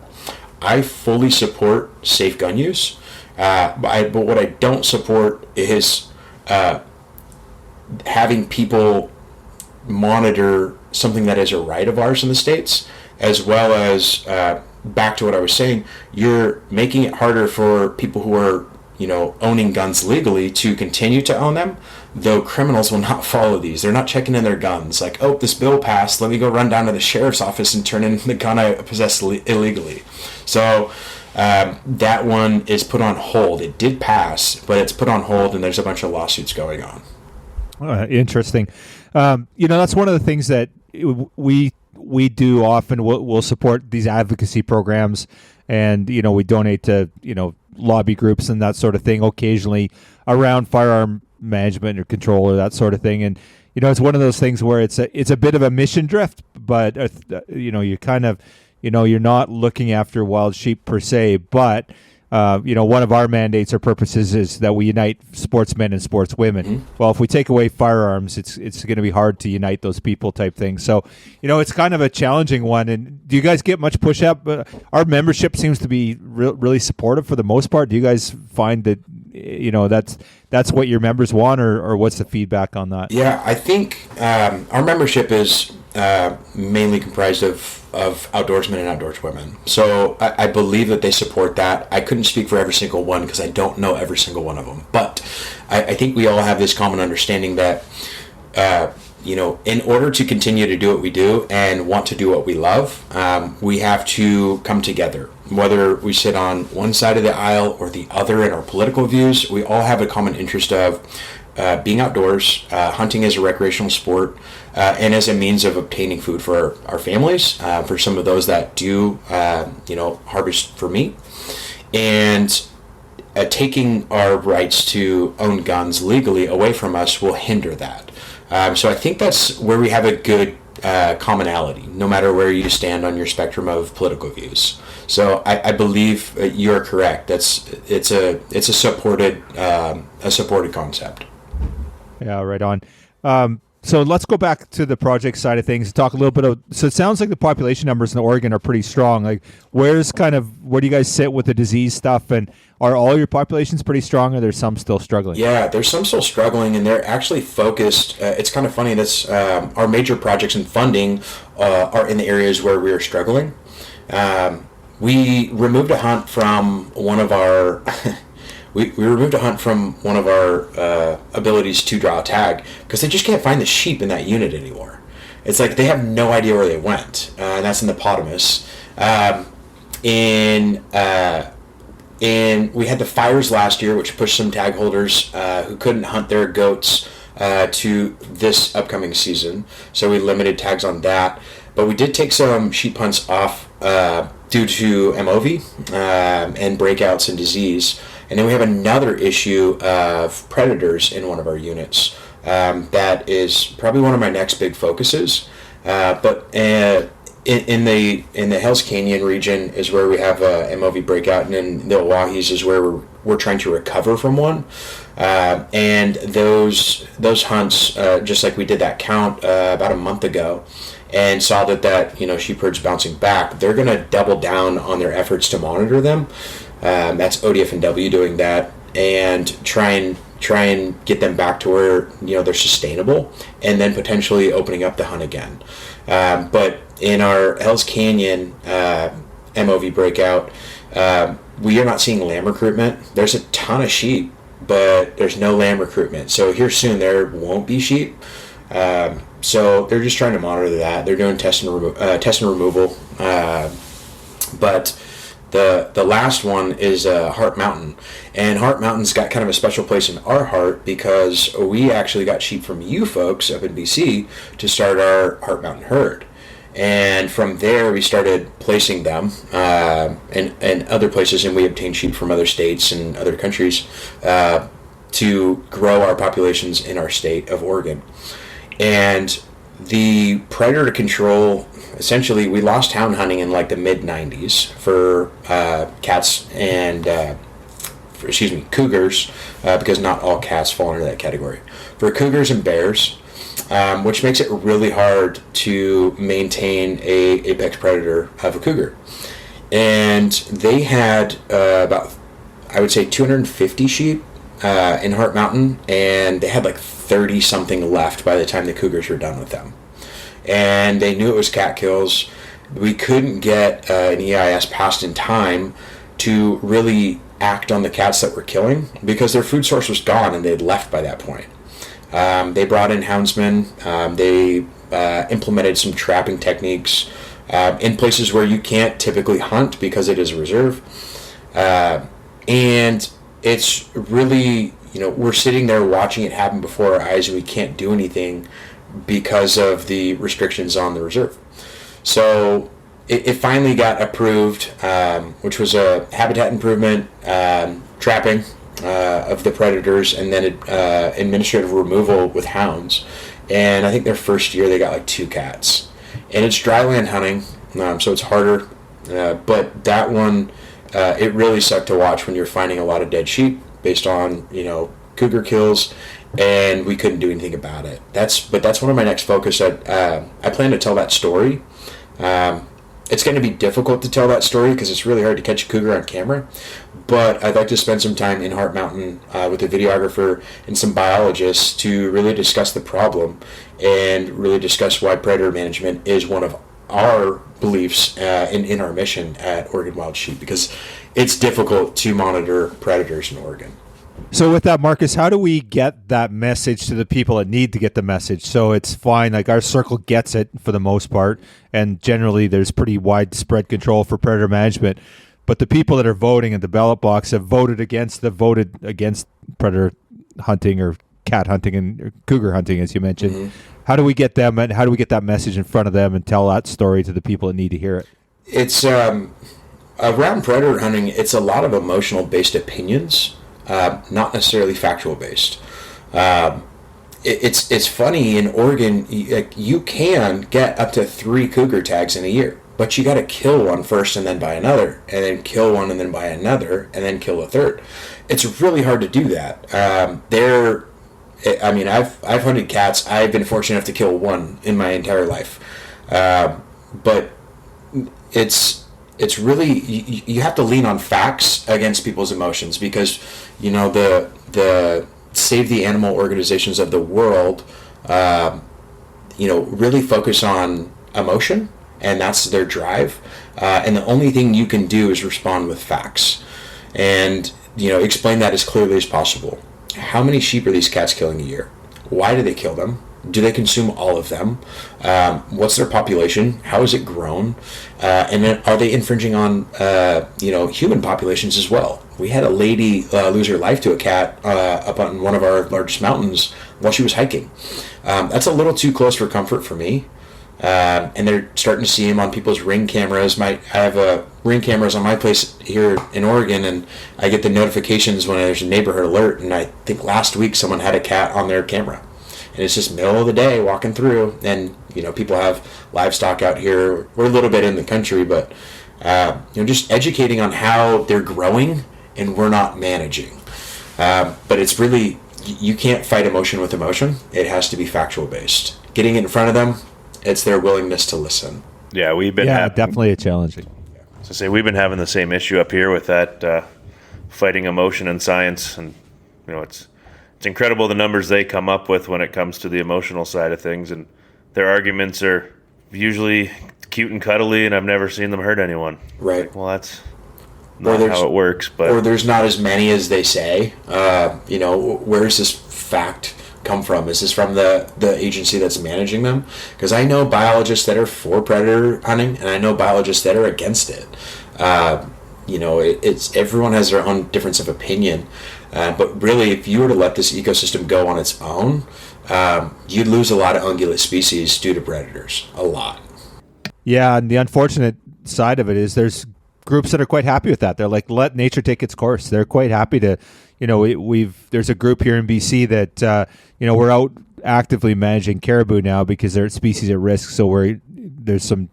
I fully support safe gun use, but what I don't support is having people monitor something that is a right of ours in the States, as well as, back to what I was saying, you're making it harder for people who are, owning guns legally to continue to own them, though criminals will not follow these. They're not checking in their guns. Like, oh, this bill passed, let me go run down to the sheriff's office and turn in the gun I possessed illegally. So that one is put on hold. It did pass, but it's put on hold, and there's a bunch of lawsuits going on. Interesting. That's one of the things that we do often. We'll support these advocacy programs, and we donate to lobby groups and that sort of thing occasionally. around firearm management or control or that sort of thing. And it's one of those things where it's a bit of a mission drift, but you kind of you're not looking after wild sheep per se, but one of our mandates or purposes is that we unite sportsmen and sportswomen. Mm-hmm. Well, if we take away firearms, it's going to be hard to unite those people type thing. So, it's kind of a challenging one. And do you guys get much push up? Our membership seems to be really supportive for the most part. Do you guys find that, that's what your members want, or what's the feedback on that? Yeah, I think our membership is mainly comprised of outdoorsmen and outdoorswomen. So I believe that they support that. I couldn't speak for every single one because I don't know every single one of them. But I think we all have this common understanding that, in order to continue to do what we do and want to do what we love, we have to come together. Whether we sit on one side of the aisle or the other in our political views, we all have a common interest of being outdoors, hunting as a recreational sport, and as a means of obtaining food for our families, for some of those that do, harvest for meat, and taking our rights to own guns legally away from us will hinder that. So I think that's where we have a good commonality, no matter where you stand on your spectrum of political views. So I believe you're correct. It's a supported concept. Yeah, right on. So let's go back to the project side of things and talk a little bit so it sounds like the population numbers in Oregon are pretty strong. Like where do you guys sit with the disease stuff, and are all your populations pretty strong, or there's some still struggling? Yeah, there's some still struggling, and they're actually focused. It's kind of funny. That's our major projects and funding are in the areas where we're struggling. We removed a hunt from one of our we removed a hunt from one of our abilities to draw a tag because they just can't find the sheep in that unit anymore. It's like they have no idea where they went, and that's in the Potamus. And we had the fires last year, which pushed some tag holders who couldn't hunt their goats to this upcoming season. So we limited tags on that. But we did take some sheep hunts off due to MOV and breakouts and disease. And then we have another issue of predators in one of our units. That is probably one of my next big focuses. But in the Hells Canyon region is where we have a MOV breakout, and in the Oahes is where we're trying to recover from one. And those hunts, just like we did that count about a month ago, and saw that sheep herd's bouncing back, they're going to double down on their efforts to monitor them. That's ODF&W doing that, and try and get them back to where they're sustainable, and then potentially opening up the hunt again. But in our Hells Canyon MOV breakout, we are not seeing lamb recruitment. There's a ton of sheep, but there's no lamb recruitment. So here soon there won't be sheep. So they're just trying to monitor that. They're doing test and removal. But the last one is Heart Mountain. And Heart Mountain's got kind of a special place in our heart because we actually got sheep from you folks up in BC to start our Heart Mountain herd. And from there, we started placing them in other places, and we obtained sheep from other states and other countries to grow our populations in our state of Oregon. And the predator control, essentially, we lost hound hunting in like the mid-90s for cats and, cougars, because not all cats fall into that category. For cougars and bears, which makes it really hard to maintain a apex predator of a cougar. And they had about, I would say, 250 sheep in Heart Mountain, and they had like 30 something left by the time the cougars were done with them. And they knew it was cat kills. We couldn't get an EIS passed in time to really act on the cats that were killing because their food source was gone and they'd left by that point. They brought in houndsmen. They implemented some trapping techniques in places where you can't typically hunt because it is a reserve. And it's really, we're sitting there watching it happen before our eyes, and we can't do anything because of the restrictions on the reserve. So it finally got approved, which was a habitat improvement, trapping of the predators, and then administrative removal with hounds. And I think their first year they got like 2 cats. And it's dryland hunting, so it's harder. But that one, it really sucked to watch when you're finding a lot of dead sheep based on, cougar kills, and we couldn't do anything about it. That's one of my next focus. I plan to tell that story. It's going to be difficult to tell that story because it's really hard to catch a cougar on camera. But I'd like to spend some time in Heart Mountain with a videographer and some biologists to really discuss the problem and really discuss why predator management is one of our beliefs in our mission at Oregon Wild Sheep, because it's difficult to monitor predators in Oregon. So with that, Marcus, how do we get that message to the people that need to get the message? So it's fine, like our circle gets it for the most part, and generally there's pretty widespread control for predator management. But the people that are voting in the ballot box have voted against predator hunting or cat hunting and cougar hunting, as you mentioned. Mm-hmm. How do we get them, and how do we get that message in front of them and tell that story to the people that need to hear it? It's around predator hunting, it's a lot of emotional based opinions. Not necessarily factual based. It's funny, in Oregon, you can get up to 3 cougar tags in a year, but you got to kill one first and then buy another, and then kill one and then buy another, and then kill a third. It's really hard to do that. I've hunted cats. I've been fortunate enough to kill 1 in my entire life, but it's really, you have to lean on facts against people's emotions, because the save the animal organizations of the world really focus on emotion, and that's their drive, and the only thing you can do is respond with facts and explain that as clearly as possible. How many sheep are these cats killing a year? Why do they kill them? Do they consume all of them? What's their population? How is it grown? And then are they infringing on human populations as well? We had a lady lose her life to a cat up on one of our largest mountains while she was hiking. That's a little too close for comfort for me. And they're starting to see him on people's Ring cameras. I have Ring cameras on my place here in Oregon, and I get the notifications when there's a neighborhood alert. And I think last week someone had a cat on their camera. And it's just middle of the day walking through, and people have livestock out here. We're a little bit in the country, but just educating on how they're growing, and we're not managing. But it's really, you can't fight emotion with emotion. It has to be factual based. Getting it in front of them, it's their willingness to listen. Yeah, we've been definitely a challenging. We've been having the same issue up here with that fighting emotion and science, and it's incredible the numbers they come up with when it comes to the emotional side of things, and their arguments are usually cute and cuddly, and I've never seen them hurt anyone. Right. Well, that's not how it works. Or there's not as many as they say. Where does this fact come from? Is this from the agency that's managing them? Because I know biologists that are for predator hunting, and I know biologists that are against it. It's everyone has their own difference of opinion. But really, if you were to let this ecosystem go on its own, you'd lose a lot of ungulate species due to predators. A lot. Yeah, and the unfortunate side of it is there's groups that are quite happy with that. They're like, let nature take its course. They're quite happy to, there's a group here in BC that, we're out actively managing caribou now because they're species at risk. So there's some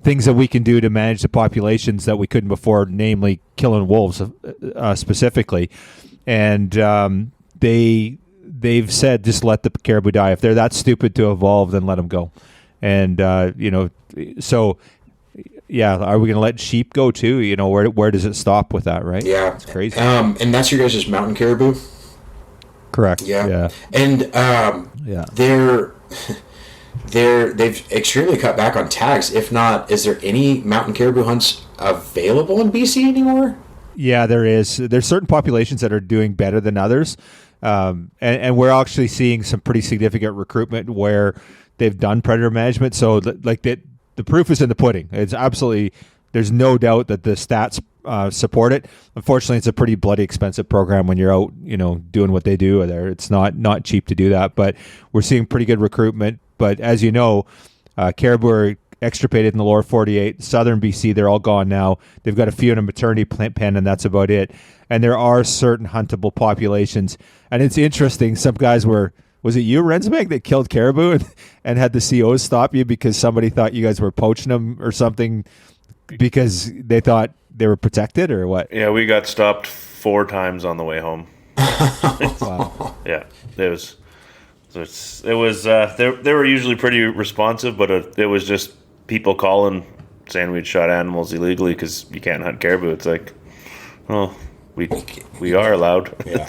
things that we can do to manage the populations that we couldn't before, namely killing wolves specifically. And they've said, just let the caribou die. If they're that stupid to evolve, then let them go. And so yeah, are we going to let sheep go too? Where does it stop with that? Right? Yeah, it's crazy. And that's your guys' mountain caribou. Correct. Yeah. And they've extremely cut back on tags. If not, is there any mountain caribou hunts available in BC anymore? Yeah, there is. There's certain populations that are doing better than others. And we're actually seeing some pretty significant recruitment where they've done predator management. So the proof is in the pudding. It's absolutely, there's no doubt that the stats support it. Unfortunately, it's a pretty bloody expensive program when you're out, doing what they do there. It's not cheap to do that, but we're seeing pretty good recruitment. But as you know, caribou are extirpated in the lower 48. Southern BC, they're all gone now. They've got a few in a maternity pen, and that's about it. And there are certain huntable populations. And it's interesting. Some guys was it you, Rensbeck, that killed caribou and had the COs stop you because somebody thought you guys were poaching them or something because they thought they were protected, or what? Yeah, we got stopped 4 times on the way home. Wow. Yeah, it was. They were usually pretty responsive, but it was just people calling saying we'd shot animals illegally because you can't hunt caribou. It's like, well, we are allowed. Yeah.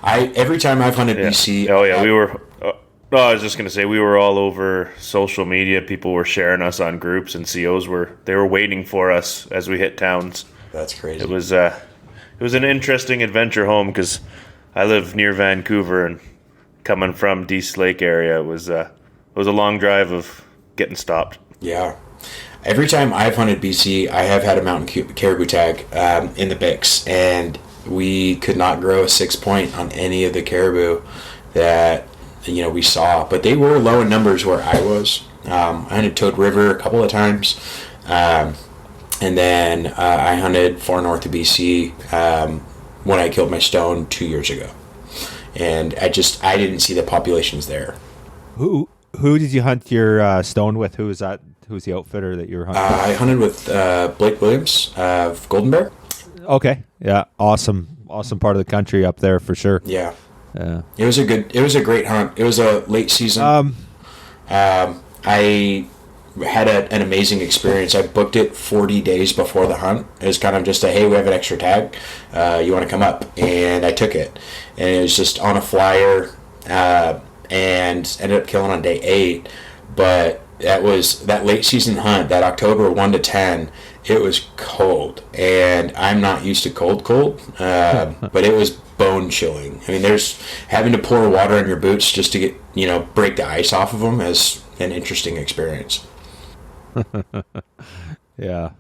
Every time I've hunted BC. Oh yeah, we were. No, I was just gonna say we were all over social media. People were sharing us on groups, and COs were waiting for us as we hit towns. That's crazy. It was an interesting adventure home because I live near Vancouver, and coming from Dease Lake area, it was a long drive of getting stopped. Yeah. Every time I've hunted BC, I have had a mountain caribou tag in the Bix, and we could not grow a 6-point on any of the caribou that we saw, but they were low in numbers where I was. I hunted Toad River a couple of times, and then I hunted far north of BC when I killed my stone 2 years ago, and I didn't see the populations there. Who did you hunt your stone with? Who was that? Who's the outfitter that you were hunting? I hunted with Blake Williams of Golden Bear. Okay. Yeah, awesome part of the country up there for sure. Yeah. It was a great hunt. It was a late season. I had an amazing experience. I booked it 40 days before the hunt. It was kind of just hey, we have an extra tag. You want to come up? And I took it. And it was just on a flyer and ended up killing on day 8. But that late season hunt, that October 1 to 10, it was cold. And I'm not used to cold, but it was bone chilling. I mean, there's having to pour water on your boots just to get, break the ice off of them is an interesting experience. Yeah,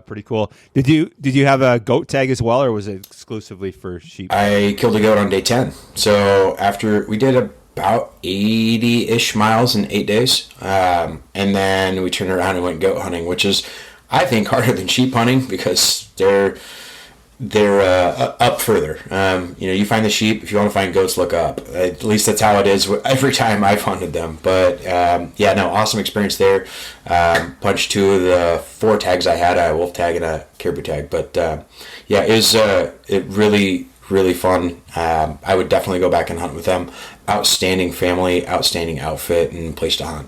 pretty cool. Did you have a goat tag as well, or was it exclusively for sheep? I killed a goat on day 10. So after we did about 80-ish miles in 8 days, and then we turned around and went goat hunting, which is, I think, harder than sheep hunting because they're up further. You find the sheep. If you want to find goats, look up. At least that's how it is every time I've hunted them. But awesome experience there. Punched 2 of the 4 tags I had, a wolf tag and a caribou tag. But it was really fun. I would definitely go back and hunt with them. Outstanding family, outstanding outfit, and place to hunt.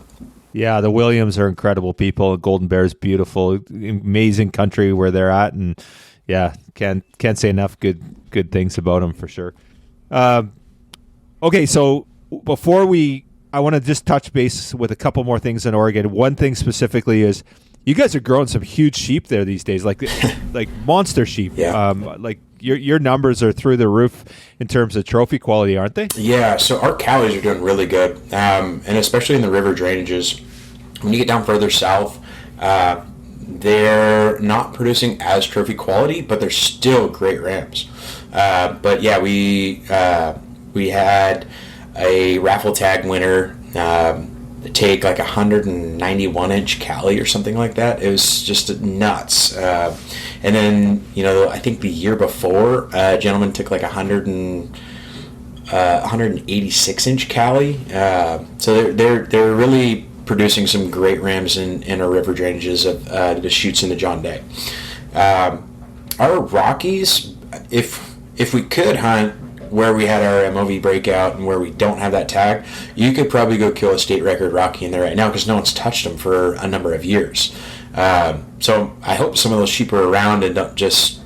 Yeah, the Williams are incredible people. Golden Bear is beautiful, amazing country where they're at, and yeah, can't say enough good things about them for sure. Okay, so I want to just touch base with a couple more things in Oregon. One thing specifically is you guys are growing some huge sheep there these days, like monster sheep. Yeah. Your numbers are through the roof in terms of trophy quality, aren't they? Yeah, so our cows are doing really good, and especially in the river drainages. When you get down further south, they're not producing as trophy quality, but they're still great rams. But yeah, we had a raffle tag winner take like 191-inch Cali or something like that. It was just nuts. And then, I think the year before, a gentleman took like 186-inch Cali. So they're really producing some great rams in our river drainages of the chutes into John Day. Our Rockies, if we could hunt where we had our MOV breakout and where we don't have that tag, you could probably go kill a state record Rocky in there right now because no one's touched them for a number of years. So I hope some of those sheep are around and don't just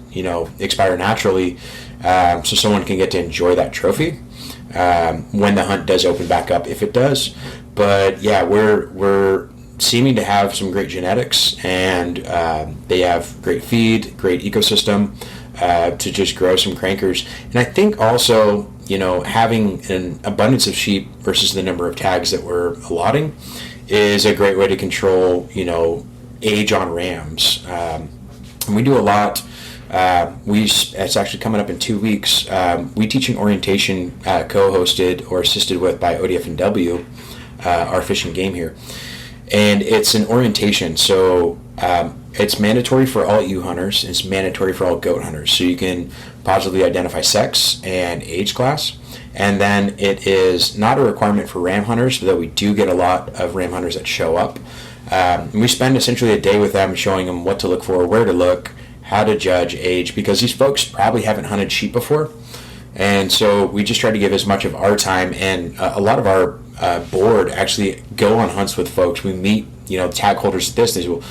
expire naturally, so someone can get to enjoy that trophy when the hunt does open back up, if it does. But yeah, we're seeming to have some great genetics, and they have great feed, great ecosystem to just grow some crankers. And I think also, having an abundance of sheep versus the number of tags that we're allotting is a great way to control, age on rams. And we do a lot. It's actually coming up in 2 weeks. We teach an orientation co-hosted or assisted with by ODF&W, our Fish and Game here. and it's an orientation. So it's mandatory for all ewe hunters. It's mandatory for all goat hunters. So you can positively identify sex and age class. And then it is not a requirement for ram hunters, though we do get a lot of ram hunters that show up. We spend essentially a day with them, showing them what to look for, where to look, how to judge age, because these folks probably haven't hunted sheep before. And so we just try to give as much of our time, and a lot of our board actually go on hunts with folks. We meet, tag holders at this. They say, well,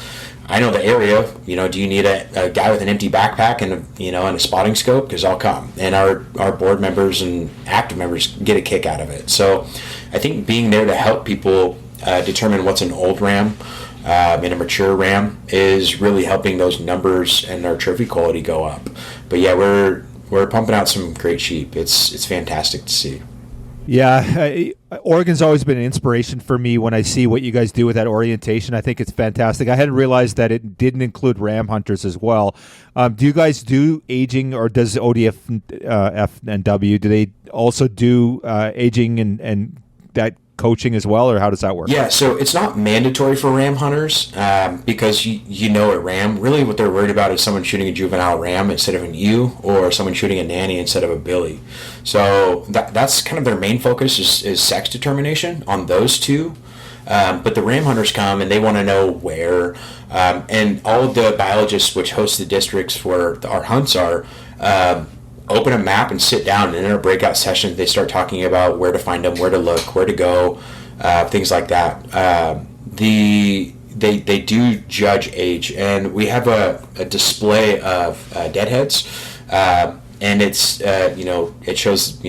I know the area. Do you need a guy with an empty backpack and a spotting scope? Because I'll come. And our board members and active members get a kick out of it. So I think being there to help people determine what's an old ram and a mature ram is really helping those numbers and our trophy quality go up. But yeah, we're pumping out some great sheep. It's fantastic to see. Yeah, Oregon's always been an inspiration for me when I see what you guys do with that orientation. I think it's fantastic. I hadn't realized that it didn't include ram hunters as well. Do you guys do aging, or does ODF F and W, do they also do aging and that coaching as well, or how does that work? Yeah, so it's not mandatory for ram hunters because a ram, really what they're worried about is someone shooting a juvenile ram instead of an ewe, or someone shooting a nanny instead of a billy. So that's kind of their main focus is sex determination on those two. But the ram hunters come and they want to know where, and all of the biologists which host the districts where our hunts are, open a map and sit down, and in our breakout sessions they start talking about where to find them, where to look, where to go, things like that. They do judge age, and we have a display of deadheads, and it's it shows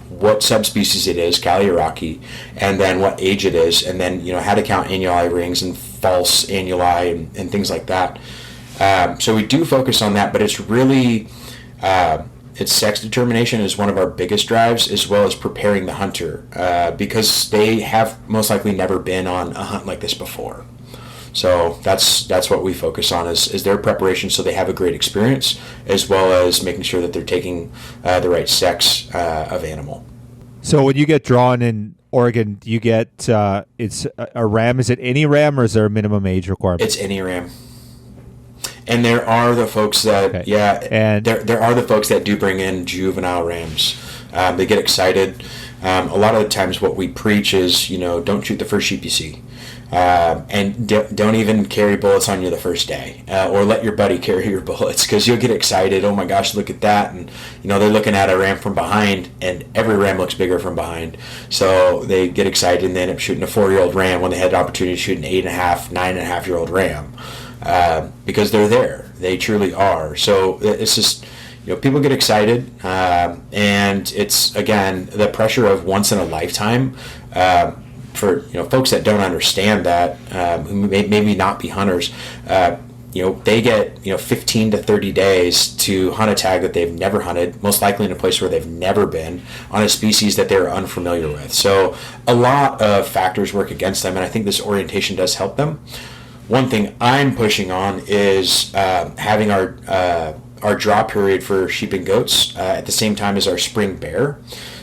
what subspecies it is, Caliaraki, and then what age it is, and then how to count annuli rings and false annuli and things like that. So we do focus on that, but it's really it's sex determination is one of our biggest drives, as well as preparing the hunter, because they have most likely never been on a hunt like this before. So that's what we focus on is their preparation, so they have a great experience, as well as making sure that they're taking the right sex of animal. So when you get drawn in Oregon, you get it's a ram. Is it any ram, or is there a minimum age requirement? It's any ram. And there are the folks that, and there are the folks that do bring in juvenile rams. They get excited. A lot of the times what we preach is, don't shoot the first sheep you see. And don't even carry bullets on you the first day, or let your buddy carry your bullets, because you'll get excited. Oh my gosh, look at that. And, they're looking at a ram from behind, and every ram looks bigger from behind. So they get excited and they end up shooting a 4-year-old ram when they had the opportunity to shoot an 8.5, 9.5-year-old ram. Because they're there. They truly are. So it's just, people get excited, and it's, again, the pressure of once in a lifetime for, folks that don't understand that, who may maybe not be hunters. They get, 15 to 30 days to hunt a tag that they've never hunted, most likely in a place where they've never been, on a species that they're unfamiliar with. So a lot of factors work against them, and I think this orientation does help them. One thing I'm pushing on is having our draw period for sheep and goats at the same time as our spring bear,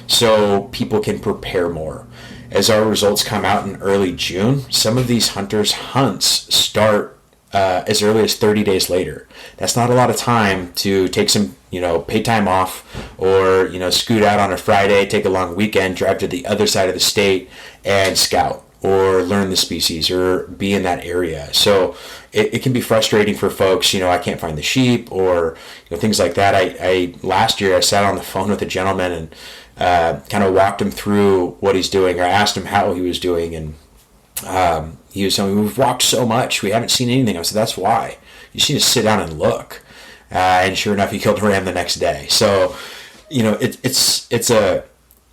so people can prepare more. As our results come out in early June, some of these hunters' hunts start as early as 30 days later. That's not a lot of time to take some, pay time off, or, scoot out on a Friday, take a long weekend, drive to the other side of the state and scout, or learn the species, or be in that area. So it can be frustrating for folks, I can't find the sheep, or things like that. I last year I sat on the phone with a gentleman and kind of walked him through what he's doing, or asked him how he was doing, and he was telling me, we've walked so much, we haven't seen anything. I said, that's why. You just need to sit down and look. And sure enough, he killed a ram the next day. So,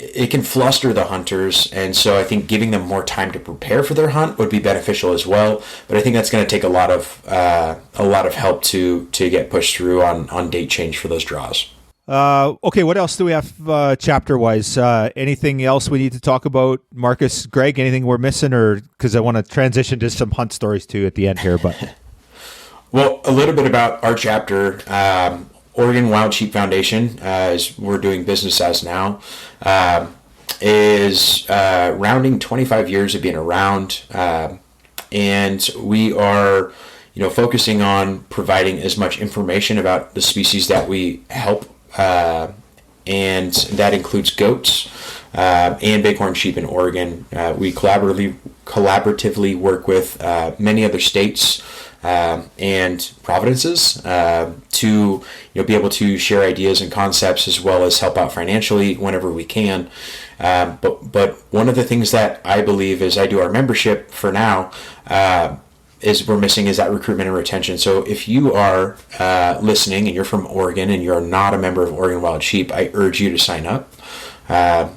it can fluster the hunters, and so I think giving them more time to prepare for their hunt would be beneficial as well. But I think that's going to take a lot of help to get pushed through on date change for those draws. Okay, what else do we have chapter-wise? Anything else we need to talk about, Marcus, Greg? Anything we're missing, or because I want to transition to some hunt stories too at the end here, but. Well, a little bit about our chapter. Oregon Wild Sheep Foundation, as we're doing business as now, is rounding 25 years of being around. And we are, focusing on providing as much information about the species that we help, and that includes goats and bighorn sheep in Oregon. We collaboratively work with many other states and provinces to be able to share ideas and concepts, as well as help out financially whenever we can. But one of the things that I believe as I do our membership for now is we're missing is that recruitment and retention. So if you are listening and you're from Oregon and you're not a member of Oregon Wild Sheep, I urge you to sign up.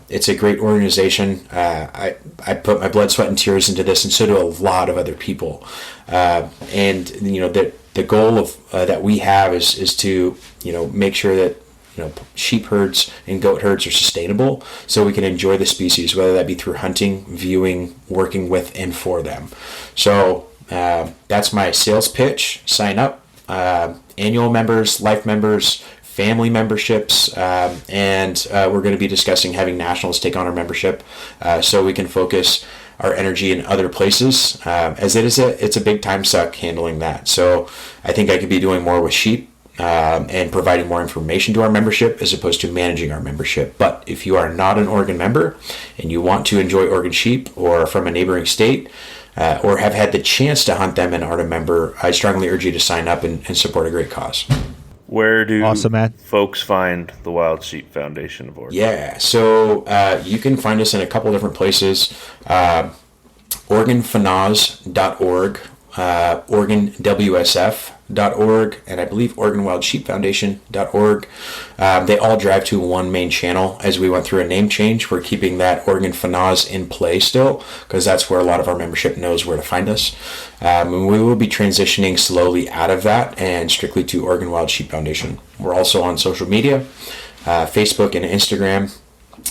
It's a great organization. I put my blood, sweat, and tears into this, and so do a lot of other people. And the goal of that we have is to make sure that sheep herds and goat herds are sustainable, so we can enjoy the species, whether that be through hunting, viewing, working with, and for them. So that's my sales pitch. Sign up. Annual members, life members, family memberships, and we're going to be discussing having nationals take on our membership, so we can focus our energy in other places, as it's a big time suck handling that. So I think I could be doing more with sheep and providing more information to our membership as opposed to managing our membership. But if you are not an Oregon member and you want to enjoy Oregon sheep, or from a neighboring state, or have had the chance to hunt them and aren't a member, I strongly urge you to sign up and support a great cause. Where do Awesome, man. folks find the Wild Sheep Foundation of Oregon? Yeah, so you can find us in a couple different places. OregonFNAS.org, Oregon WSF.org, and I believe OregonWildSheepFoundation.org. They all drive to one main channel. As we went through a name change, we're keeping that Oregon FNAS in play still, because that's where a lot of our membership knows where to find us. And we will be transitioning slowly out of that and strictly to Oregon Wild Sheep Foundation. We're also on social media, Facebook and Instagram.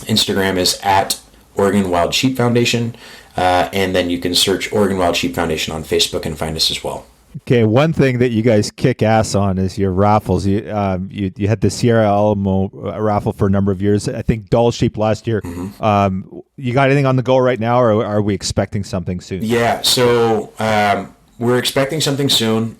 Instagram is at Oregon Wild Sheep Foundation, and then you can search Oregon Wild Sheep Foundation on Facebook and find us as well. Okay, one thing that you guys kick ass on is your raffles. You had the Sierra Alamo raffle for a number of years. I think Doll Sheep last year. Mm-hmm. You got anything on the go right now, or are we expecting something soon? Yeah, so we're expecting something soon.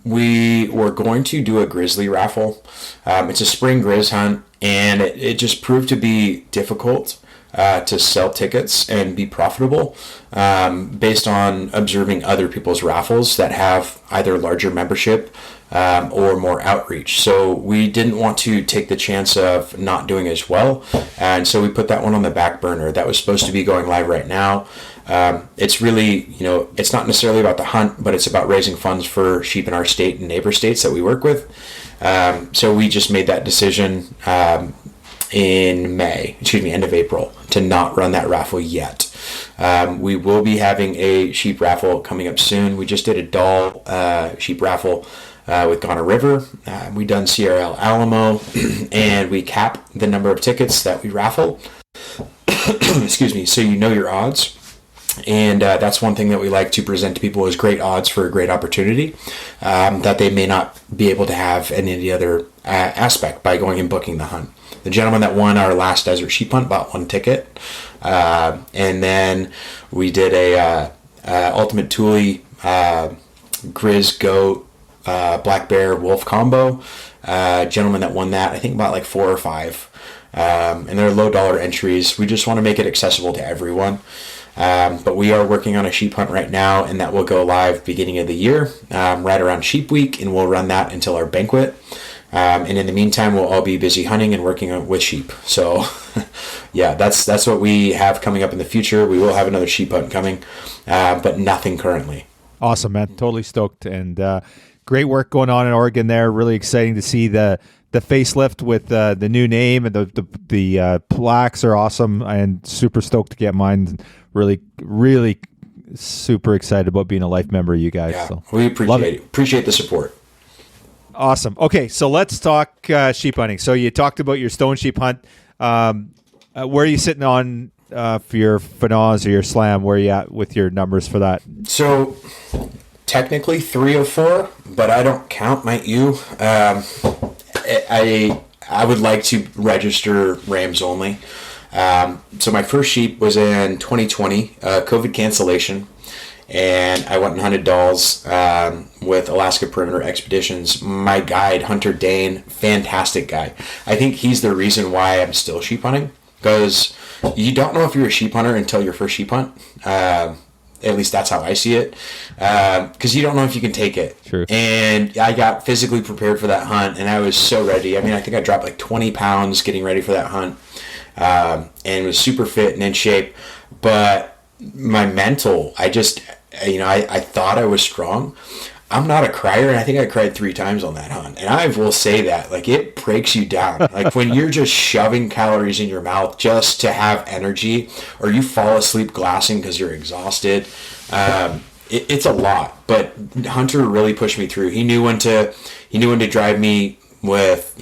We were going to do a grizzly raffle. It's a spring grizz hunt, and it just proved to be difficult to sell tickets and be profitable, based on observing other people's raffles that have either larger membership or more outreach. So we didn't want to take the chance of not doing as well, and so we put that one on the back burner. That was supposed to be going live right now. It's really, it's not necessarily about the hunt, but it's about raising funds for sheep in our state and neighbor states that we work with. So we just made that decision end of April, to not run that raffle yet. We will be having a sheep raffle coming up soon. We just did a Doll sheep raffle with Ghana River. We done Sierra Alamo, and we cap the number of tickets that we raffle. Excuse me. So your odds. And that's one thing that we like to present to people is great odds for a great opportunity that they may not be able to have in any other aspect by going and booking the hunt. The gentleman that won our last desert sheep hunt bought one ticket, and then we did a ultimate Thule grizz goat black bear wolf combo. Gentleman that won that, I think, bought like 4 or 5, and they're low dollar entries. We just want to make it accessible to everyone. But we are working on a sheep hunt right now, and that will go live beginning of the year, right around Sheep Week, and we'll run that until our banquet. And in the meantime, we'll all be busy hunting and working with sheep. So, yeah, that's what we have coming up in the future. We will have another sheep hunt coming, but nothing currently. Awesome, man. Totally stoked. And great work going on in Oregon there. Really exciting to see the facelift with the new name, and the plaques are awesome, and super stoked to get mine. Really, really super excited about being a life member of you guys. Yeah, so we appreciate the support. Awesome. Okay, so let's talk sheep hunting. So you talked about your stone sheep hunt. Where are you sitting on for your FNAS or your slam? Where are you at with your numbers for that? So technically 3 of 4, but I don't count, might you? I would like to register rams only. So my first sheep was in 2020, COVID cancellation. and I went and hunted Dolls with Alaska Perimeter Expeditions. My guide, Hunter Dane, fantastic guy. I think he's the reason why I'm still sheep hunting, because you don't know if you're a sheep hunter until your first sheep hunt. At least that's how I see it, because you don't know if you can take it. True. And I got physically prepared for that hunt, and I was so ready. I mean, I think I dropped like 20 pounds getting ready for that hunt, and was super fit and in shape. But my mental, I thought I was strong. I'm not a crier, and I think I cried 3 times on that hunt. And I will say that, like, it breaks you down. Like, when you're just shoving calories in your mouth just to have energy, or you fall asleep glassing because you're exhausted, it's a lot. But Hunter really pushed me through. He knew when to drive me with,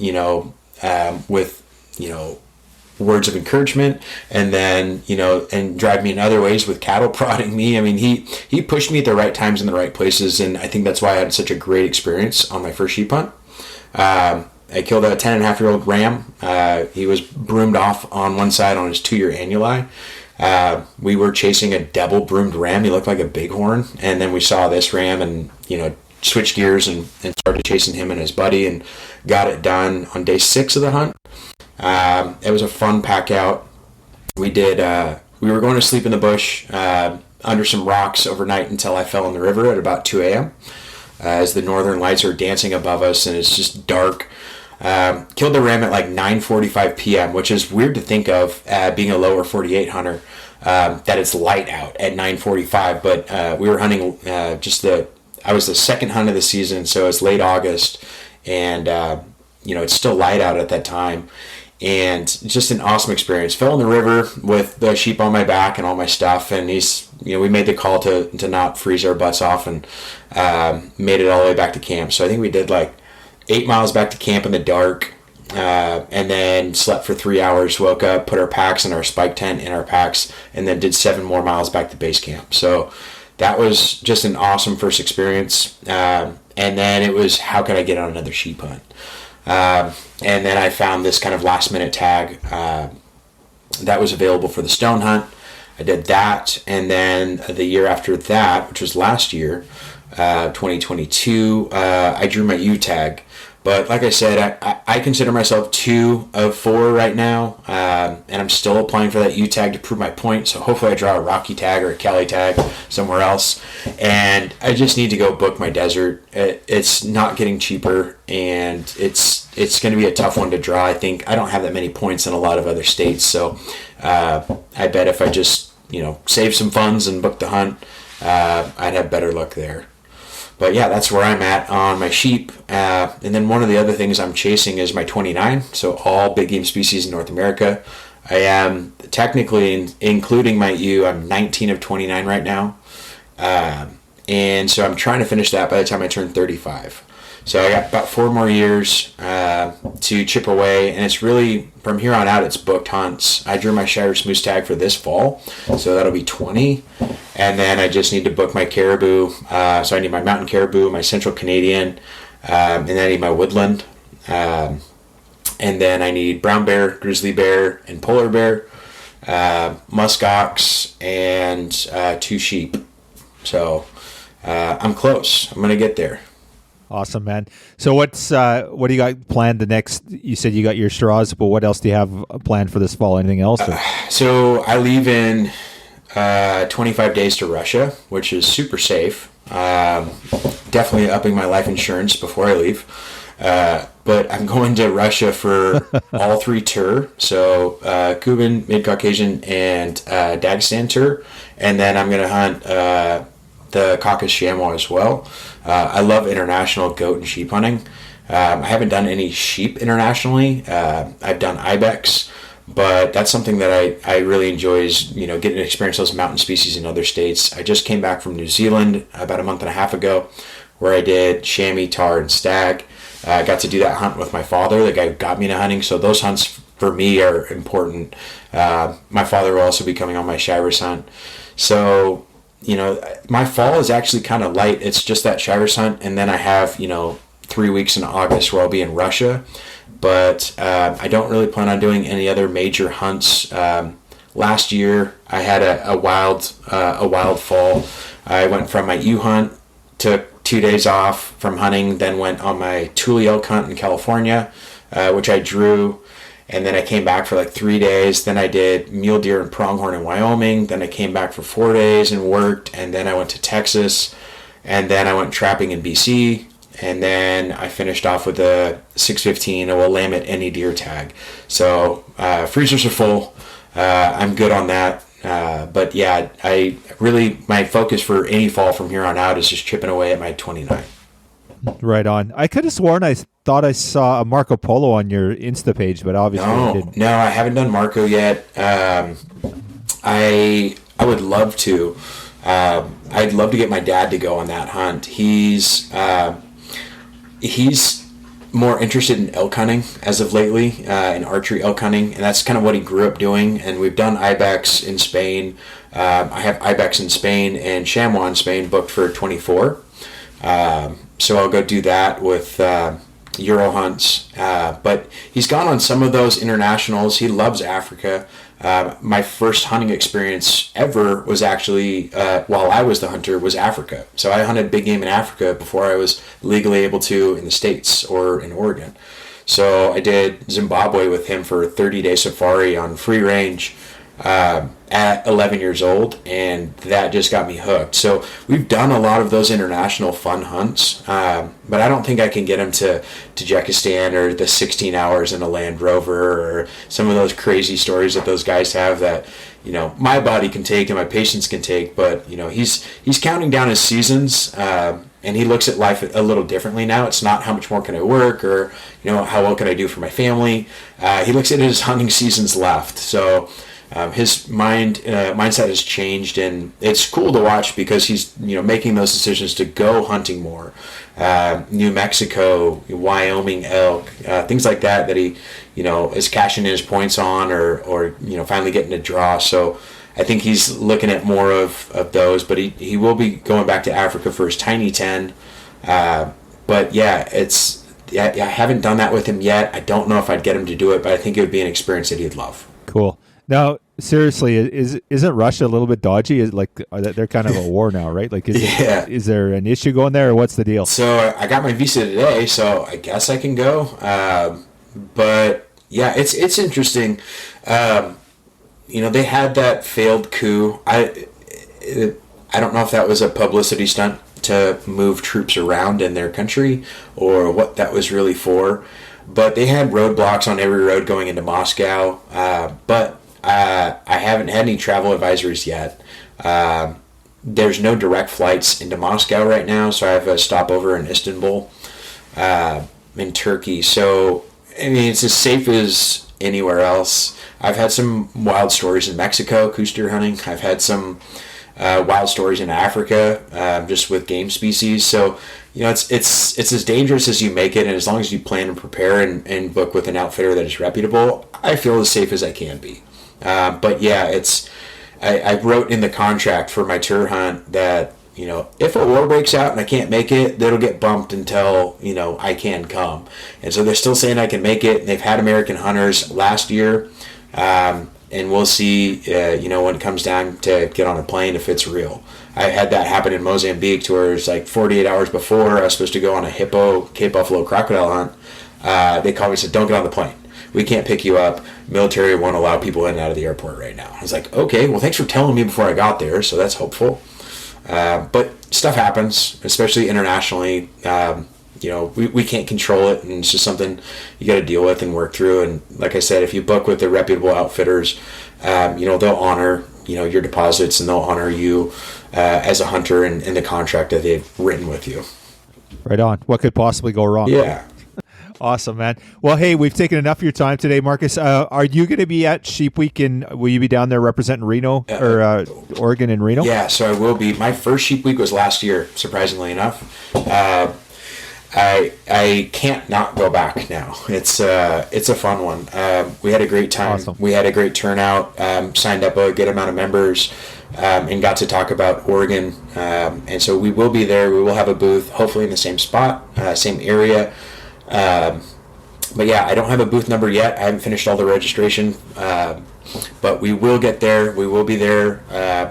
words of encouragement, and then and drive me in other ways with cattle prodding me. I mean, he pushed me at the right times in the right places, and I think that's why I had such a great experience on my first sheep hunt. I killed a 10.5-year-old ram. He was broomed off on one side on his 2-year annuli. We were chasing a double broomed ram. He looked like a bighorn, and then we saw this ram and switched gears and started chasing him and his buddy, and got it done on day 6 of the hunt. It was a fun pack out. We were going to sleep in the bush under some rocks overnight until I fell in the river at about 2 a.m. As the northern lights are dancing above us and it's just dark. Killed the ram at like 9:45 p.m., which is weird to think of being a lower 48 hunter, that it's light out at 9:45. But we were hunting I was the second hunt of the season, so it's late August, and it's still light out at that time. And just an awesome experience. Fell in the river with the sheep on my back and all my stuff, and we made the call to not freeze our butts off, and made it all the way back to camp. So I think we did like 8 miles back to camp in the dark, and then slept for 3 hours, woke up, put our packs in our spike tent in our packs, and then did 7 more miles back to base camp. So that was just an awesome first experience. And then it was, how can I get on another sheep hunt? And then I found this kind of last minute tag that was available for the stone hunt. I did that, and then the year after that, which was last year, 2022, I drew my U tag. But like I said, I consider myself 2 of 4 right now, and I'm still applying for that U tag to prove my point. So hopefully I draw a Rocky tag or a Kelly tag somewhere else. And I just need to go book my desert. It's not getting cheaper, and it's going to be a tough one to draw. I think I don't have that many points in a lot of other states, so I bet if I just save some funds and book the hunt, I'd have better luck there. But yeah, that's where I'm at on my sheep. And then one of the other things I'm chasing is my 29. So all big game species in North America. I am technically, including my ewe, I'm 19 of 29 right now. And so I'm trying to finish that by the time I turn 35. So I got about 4 more years to chip away, and it's really, from here on out, it's booked hunts. I drew my Shire Moose tag for this fall, so that'll be 20. And then I just need to book my caribou. So I need my mountain caribou, my central Canadian, and then I need my woodland. And then I need brown bear, grizzly bear, and polar bear, musk ox, and 2 sheep. So I'm close. I'm going to get there. Awesome, man. So what do you got planned the next? You said you got your straws, but what else do you have planned for this fall? Anything else? So I leave in 25 days to Russia, which is super safe. Definitely upping my life insurance before I leave. But I'm going to Russia for all 3 tour. So Kuban, Mid-Caucasian, and Dagestan tour. And then I'm going to hunt the Caucasus chamois as well. I love international goat and sheep hunting. I haven't done any sheep internationally. I've done ibex, but that's something that I really enjoy, is getting to experience those mountain species in other states. I just came back from New Zealand about a month and a half ago, where I did chamois, tar, and stag. I got to do that hunt with my father, the guy who got me into hunting. So those hunts for me are important. My father will also be coming on my Shires hunt. So my fall is actually kind of light. It's just that Shires hunt, and then I have 3 weeks in August where I'll be in Russia. But I don't really plan on doing any other major hunts. Last year I had a wild fall. I went from my ewe hunt, took 2 days off from hunting, then went on my Thule elk hunt in California, which I drew. And then I came back for like 3 days. Then I did mule deer and pronghorn in Wyoming. Then I came back for 4 days and worked. And then I went to Texas. And then I went trapping in BC. And then I finished off with a 615, a Willamette any deer tag. So freezers are full. I'm good on that. But yeah, I really, my focus for any fall from here on out is just chipping away at my 29. Right on. I could have sworn I thought I saw a Marco Polo on your Insta page, but obviously I didn't. No, I haven't done Marco yet. I would love to. I'd love to get my dad to go on that hunt. He's more interested in elk hunting as of lately, in archery elk hunting, and that's kind of what he grew up doing. And we've done ibex in Spain. I have ibex in Spain and chamois in Spain booked for 24. So I'll go do that with Euro hunts. But he's gone on some of those internationals. He loves Africa. My first hunting experience ever was actually, while I was the hunter, was Africa. So I hunted big game in Africa before I was legally able to in the States or in Oregon. So I did Zimbabwe with him for a 30-day safari on free range at 11 years old, and that just got me hooked. So we've done a lot of those international fun hunts, but I don't think I can get him to Tajikistan or the 16 hours in a Land Rover or some of those crazy stories that those guys have that, you know, my body can take and my patience can take. But, you know, he's counting down his seasons, and he looks at life a little differently now. It's not how much more can I work or, you know, how well can I do for my family. He looks at his hunting seasons left. So his mindset has changed, and it's cool to watch because he's, you know, making those decisions to go hunting more. New Mexico, Wyoming elk, things like that he, you know, is cashing in his points on or you know, finally getting a draw. So I think he's looking at more of those, but he will be going back to Africa for his Tiny 10. But yeah, I haven't done that with him yet. I don't know if I'd get him to do it, but I think it would be an experience that he'd love. Cool. Now, seriously, isn't Russia a little bit dodgy? They're kind of a war now, right? Like, is there an issue going there, or what's the deal? So I got my visa today, so I guess I can go. But yeah, it's interesting. You know, they had that failed coup. I don't know if that was a publicity stunt to move troops around in their country or what that was really for. But they had roadblocks on every road going into Moscow. But I haven't had any travel advisories yet. There's no direct flights into Moscow right now, so I have a stopover in Istanbul, in Turkey. So, I mean, it's as safe as anywhere else. I've had some wild stories in Mexico, goose deer hunting. I've had some wild stories in Africa, just with game species. So, you know, it's as dangerous as you make it, and as long as you plan and prepare and book with an outfitter that is reputable, I feel as safe as I can be. But yeah, I wrote in the contract for my tour hunt that, you know, if a war breaks out and I can't make it, that'll get bumped until, you know, I can come. And so they're still saying I can make it. They've had American hunters last year, and we'll see, you know, when it comes down to get on a plane if it's real. I had that happen in Mozambique to where it's like 48 hours before I was supposed to go on a hippo, Cape Buffalo crocodile hunt. They called me and said, don't get on the plane. We can't pick you up. Military won't allow people in and out of the airport right now. I was like, okay, well, thanks for telling me before I got there, so that's hopeful. But stuff happens, especially internationally. You know, we can't control it, and it's just something you got to deal with and work through. And like I said, if you book with the reputable outfitters, you know, they'll honor, you know, your deposits, and they'll honor you as a hunter and the contract that they've written with you. Right on. What could possibly go wrong? Yeah. Awesome, man. Well, hey, we've taken enough of your time today, Marcus. Are you going to be at Sheep Week will you be down there representing Reno or Oregon and Reno? Yeah, so I will be. My first Sheep Week was last year, surprisingly enough. I can't not go back now. It's a fun one. We had a great time. Awesome. We had a great turnout. Signed up a good amount of members, and got to talk about Oregon. And so we will be there. We will have a booth, hopefully in the same spot, same area. But yeah, I don't have a booth number yet. I haven't finished all the registration, but we will get there. We will be there.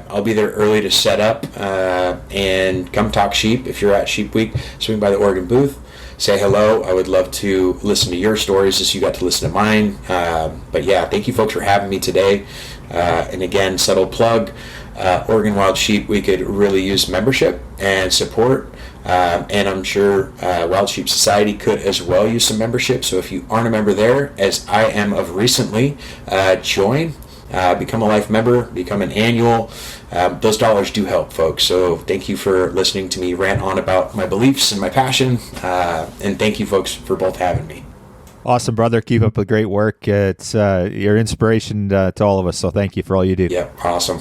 I'll be there early to set up and come talk sheep. If you're at Sheep Week, swing by the Oregon booth, say hello. I would love to listen to your stories as you got to listen to mine. But yeah, thank you folks for having me today. And again, subtle plug, Oregon Wild Sheep, we could really use membership and support. And I'm sure Wild Sheep Society could as well use some membership. So if you aren't a member there, as I am of recently, join, become a life member, become an annual. Those dollars do help, folks. So thank you for listening to me rant on about my beliefs and my passion. And thank you, folks, for both having me. Awesome, brother. Keep up the great work. It's your inspiration to all of us. So thank you for all you do. Yeah, awesome.